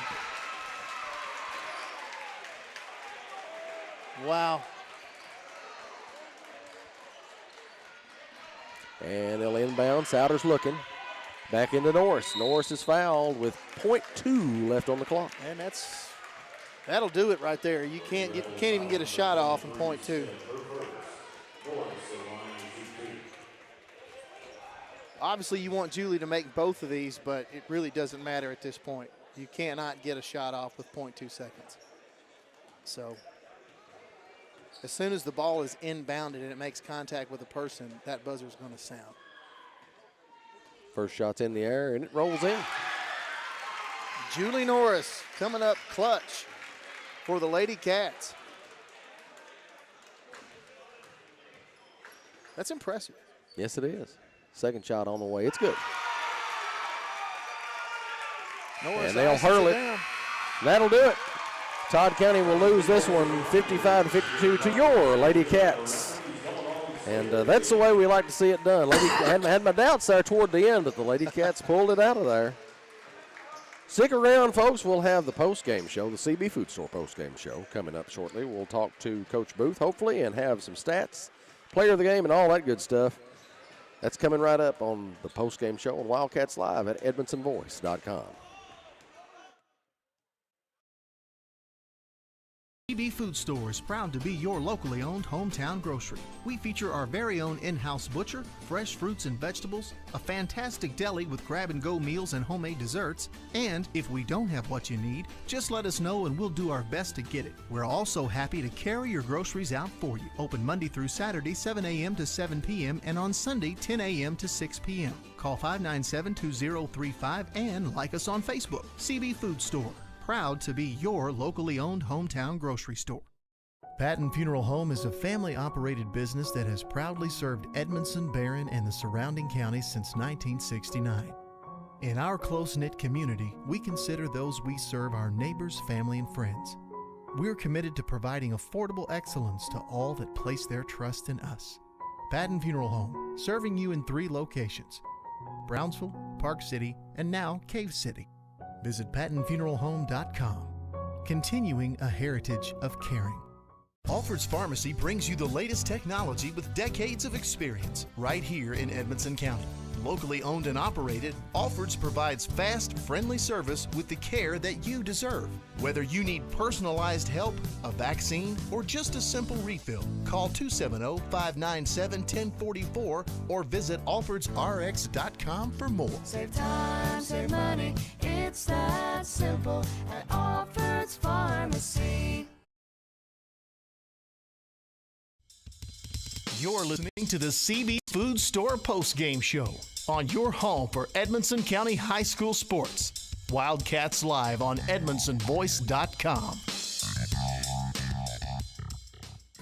Wow. And they'll inbound. Souders looking. Back into Norris. Norris is fouled with .2 left on the clock. And that'll do it right there. You can't even get a shot off in .2. Obviously, you want Julie to make both of these, but it really doesn't matter at this point. You cannot get a shot off with .2 seconds. So as soon as the ball is inbounded and it makes contact with a person, that buzzer's going to sound. First shot's in the air, and it rolls in. Julie Norris coming up clutch for the Lady Cats. That's impressive. Yes, it is. Second shot on the way. It's good. Norris and they'll hurl it. down. That'll do it. Todd County will lose this one 55-52 to your Lady Cats. And that's the way we like to see it done. I had my doubts there toward the end, but the Lady Cats pulled it out of there. Stick around, folks. We'll have the post-game show, the CB Food Store post-game show, coming up shortly. We'll talk to Coach Booth, hopefully, and have some stats, player of the game, and all that good stuff. That's coming right up on the post-game show on Wildcats Live at EdmondsonVoice.com. CB Food Store is proud to be your locally owned hometown grocery. We feature our very own in-house butcher, fresh fruits and vegetables, a fantastic deli with grab-and-go meals and homemade desserts, and if we don't have what you need, just let us know and we'll do our best to get it. We're also happy to carry your groceries out for you. Open Monday through Saturday, 7 a.m. to 7 p.m. and on Sunday, 10 a.m. to 6 p.m. Call 597-2035 and like us on Facebook. CB Food Store. Proud to be your locally owned hometown grocery store. Patton Funeral Home is a family-operated business that has proudly served Edmondson, Barron, and the surrounding counties since 1969. In our close-knit community, we consider those we serve our neighbors, family, and friends. We're committed to providing affordable excellence to all that place their trust in us. Patton Funeral Home, serving you in 3 locations: Brownsville, Park City, and now Cave City. Visit PattonFuneralHome.com, continuing a heritage of caring. Alfred's Pharmacy brings you the latest technology with decades of experience right here in Edmonson County. Locally owned and operated, Alfred's provides fast, friendly service with the care that you deserve. Whether you need personalized help, a vaccine, or just a simple refill, call 270-597-1044 or visit alfredsrx.com for more. Save time, save money, it's that simple at Alfred's Pharmacy. You're listening to the CB Food Store Postgame Show on your home for Edmonson County High School sports. Wildcats Live on EdmonsonVoice.com.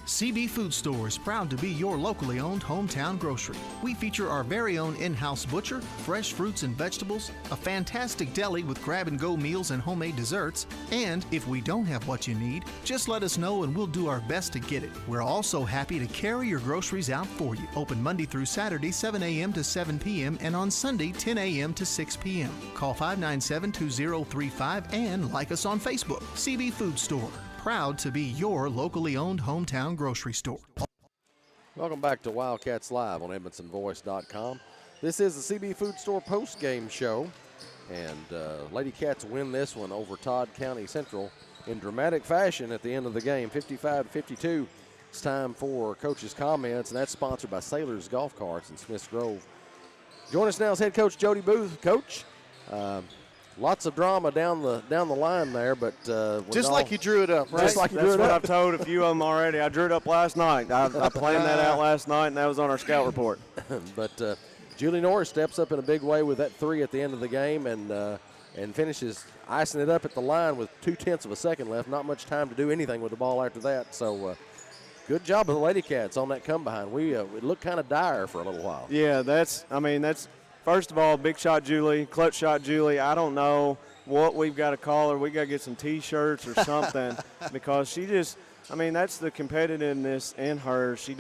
CB Food Store is proud to be your locally owned hometown grocery. We feature our very own in-house butcher, fresh fruits and vegetables, a fantastic deli with grab-and-go meals and homemade desserts, and if we don't have what you need, just let us know and we'll do our best to get it. We're also happy to carry your groceries out for you. Open Monday through Saturday, 7 a.m. to 7 p.m. and on Sunday, 10 a.m. to 6 p.m. Call 597-2035 and like us on Facebook. CB Food Store. Proud to be your locally owned hometown grocery store. Welcome back to Wildcats Live on EdmonsonVoice.com. This is the CB Food Store post-game show, and Lady Cats win this one over Todd County Central in dramatic fashion at the end of the game, 55-52. It's time for Coach's comments, and that's sponsored by Sailors Golf Carts in Smiths Grove. Join us now is head coach Jody Booth. Coach, lots of drama down the line there, but just like you drew it up, right? Just like you drew it That's what up. I've told a few of them already. I drew it up last night. I planned that out last night, and that was on our scout report. But Julie Norris steps up in a big way with that three at the end of the game and finishes icing it up at the line with 0.2 of a second left. Not much time to do anything with the ball after that. So good job of the Lady Cats on that come behind. It looked kind of dire for a little while. Yeah, that's first of all, big shot Julie, clutch shot Julie. I don't know what we've got to call her. We got to get some T-shirts or something because she just, that's the competitiveness in her. She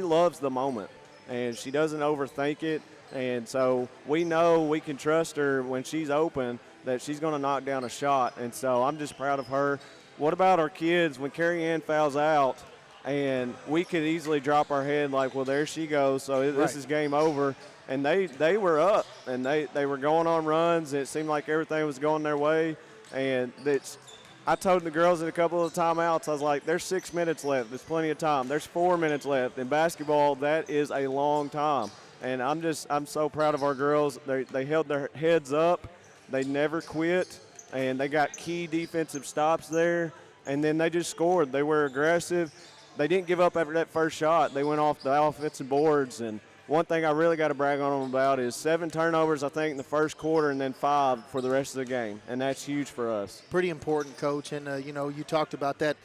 loves the moment, and she doesn't overthink it. And so we know we can trust her when she's open that she's going to knock down a shot. And so I'm just proud of her. What about our kids when Carrie Ann fouls out? And we could easily drop our head like, well, there she goes, so this is game over. And they were up, and they were going on runs. It seemed like everything was going their way. And I told the girls in a couple of timeouts, I was like, there's 6 minutes left. There's plenty of time. There's 4 minutes left. In basketball, that is a long time. And I'm so proud of our girls. They held their heads up. They never quit, and they got key defensive stops there. And then they just scored. They were aggressive. They didn't give up after that first shot. They went off the offensive boards. And one thing I really got to brag on them about is 7 turnovers, I think, in the first quarter, and then 5 for the rest of the game. And that's huge for us. Pretty important, Coach. And, you talked about that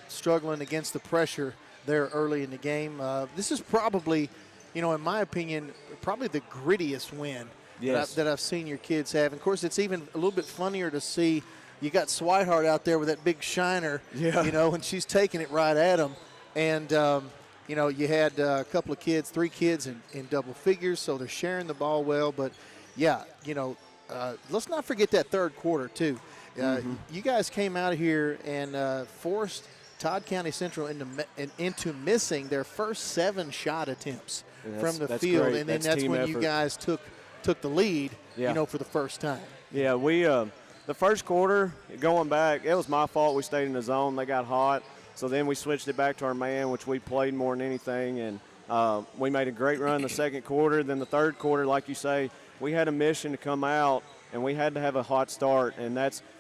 struggling against the pressure there early in the game. This is probably, in my opinion, probably the grittiest win that I've seen your kids have. And, of course, it's even a little bit funnier to see you got Swihart out there with that big shiner, and she's taking it right at him. And, you had a couple of kids, 3 kids in double figures, so they're sharing the ball well. But, let's not forget that third quarter, too. You guys came out of here and forced Todd County Central into missing their first 7 shot attempts from the field. Great. And then that's when you guys took the lead, for the first time. Yeah, we the first quarter, going back, it was my fault. We stayed in the zone. They got hot. So then we switched it back to our man, which we played more than anything. And we made a great run the second quarter. Then the third quarter, like you say, we had a mission to come out, and we had to have a hot start. And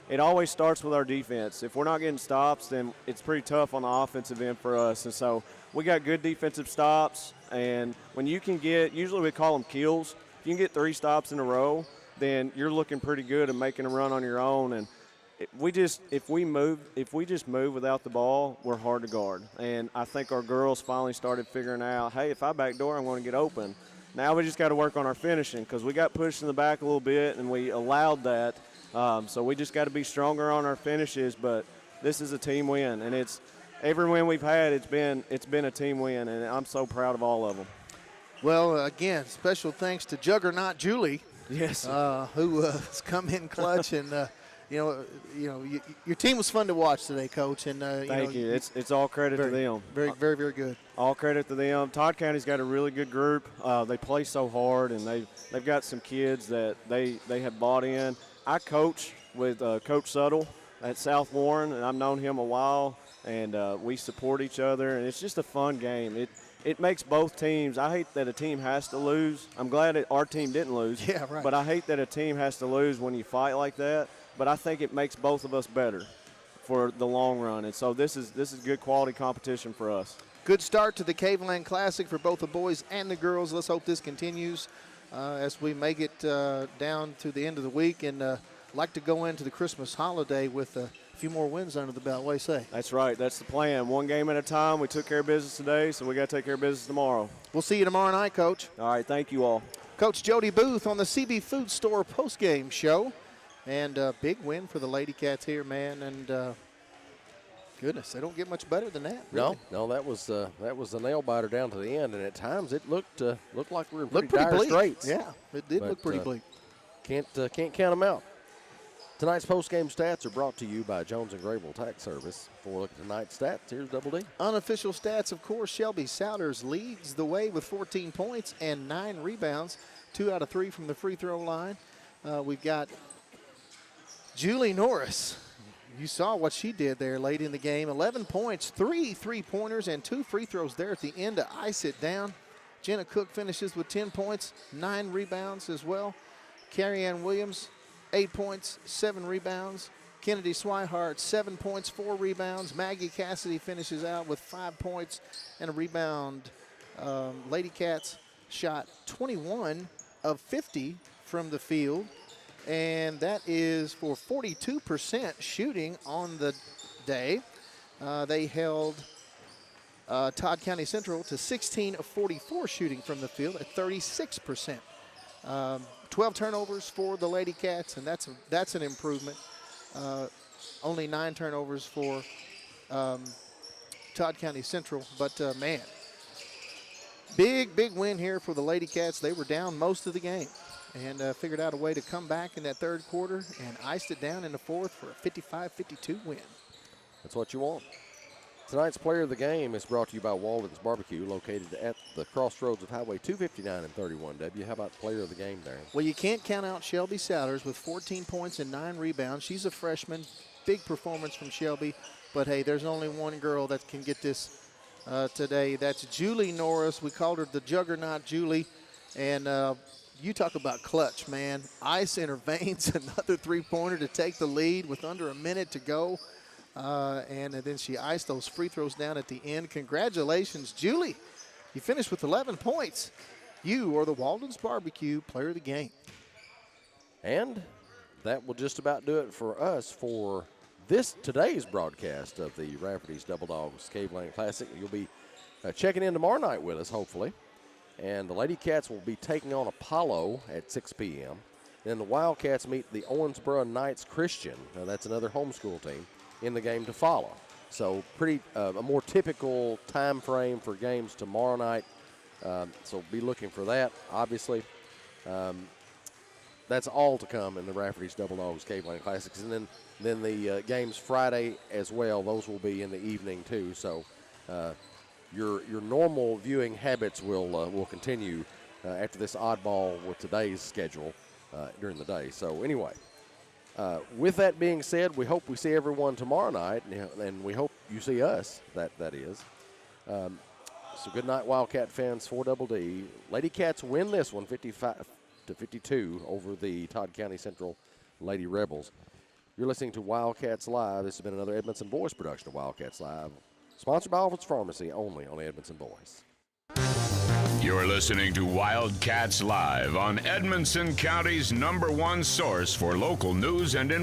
it always starts with our defense. If we're not getting stops, then it's pretty tough on the offensive end for us. And so we got good defensive stops. And when you can get, usually we call them kills, if you can get 3 stops in a row, then you're looking pretty good and making a run on your own. And if we just move without the ball, we're hard to guard. And I think our girls finally started figuring out, hey, if I backdoor, I'm going to get open. Now we just got to work on our finishing because we got pushed in the back a little bit and we allowed that. So we just got to be stronger on our finishes. But this is a team win, and every win we've had, it's been a team win, and I'm so proud of all of them. Well, again, special thanks to Juggernaut Julie. Yes. Who has come in clutch and. Your team was fun to watch today, Coach. And thank you. It's all credit to them. Very, very, very good. All credit to them. Todd County's got a really good group. They play so hard, and they've got some kids that they have bought in. I coach with Coach Suttle at South Warren, and I've known him a while, and we support each other, and it's just a fun game. It makes both teams. I hate that a team has to lose. I'm glad that our team didn't lose. Yeah, right. But I hate that a team has to lose when you fight like that. But I think it makes both of us better for the long run. And so this is good quality competition for us. Good start to the Caveland Classic for both the boys and the girls. Let's hope this continues as we make it down to the end of the week, and like to go into the Christmas holiday with a few more wins under the belt. What do you say? That's right. That's the plan. One game at a time. We took care of business today, so we got to take care of business tomorrow. We'll see you tomorrow night, Coach. All right. Thank you all. Coach Jody Booth on the CB Food Store postgame show. And a big win for the Lady Cats here, man. And goodness, they don't get much better than that. Really. No, that was a nail biter down to the end, and at times it looked like we were in pretty pretty dire bleak. straits. Yeah, it did look pretty bleak. Can't count them out. Tonight's post-game stats are brought to you by Jones & Grable Tax Service. For tonight's stats, here's Double D. Unofficial stats, of course, Shelby Souders leads the way with 14 points and 9 rebounds, 2 out of 3 from the free throw line. We've got Julie Norris. You saw what she did there late in the game. 11 points, 3 3-pointers, and 2 free throws there at the end to ice it down. Jenna Cook finishes with 10 points, 9 rebounds as well. Carrie Ann Williams, 8 points, 7 rebounds. Kennedy Swihart, 7 points, 4 rebounds. Maggie Cassidy finishes out with 5 points and a rebound. Lady Cats shot 21 of 50 from the field, and that is for 42% shooting on the day. They held Todd County Central to 16 of 44 shooting from the field at 36%. 12 turnovers for the Lady Cats, and that's an improvement. Only 9 turnovers for Todd County Central, but man, big win here for the Lady Cats. They were down most of the game and figured out a way to come back in that third quarter and iced it down in the fourth for a 55-52 win. That's what you want. Tonight's player of the game is brought to you by Walden's Barbecue, located at the crossroads of Highway 259 and 31W. How about player of the game, Darren? Well, you can't count out Shelby Souders with 14 points and 9 rebounds. She's a freshman. Big performance from Shelby. But, hey, there's only one girl that can get this today. That's Julie Norris. We called her the Juggernaut Julie. And you talk about clutch, man. Ice in her veins, another three-pointer to take the lead with under a minute to go. And then she iced those free throws down at the end. Congratulations, Julie. You finished with 11 points. You are the Walden's Barbecue player of the game. And that will just about do it for us for today's broadcast of the Rafferty's Double Dogs Caveland Classic. You'll be checking in tomorrow night with us, hopefully. And the Lady Cats will be taking on Apollo at 6 p.m. Then the Wildcats meet the Owensboro Knights Christian. Now, that's another homeschool team in the game to follow. So pretty a more typical time frame for games tomorrow night. So be looking for that, obviously. That's all to come in the Rafferty's Double Dogs Caveland Classics. And then the games Friday as well, those will be in the evening too. So your normal viewing habits will continue after this oddball with today's schedule during the day. So anyway, with that being said, we hope we see everyone tomorrow night, and we hope you see us, that is. So good night, Wildcat fans, for Double D. Lady Cats win this one 55-52 over the Todd County Central Lady Rebels. You're listening to Wildcats Live. This has been another Edmondson Boys production of Wildcats Live, sponsored by Alfred's Pharmacy, only on Edmondson Boys. You're listening to Wildcats Live on Edmondson County's #1 source for local news and information.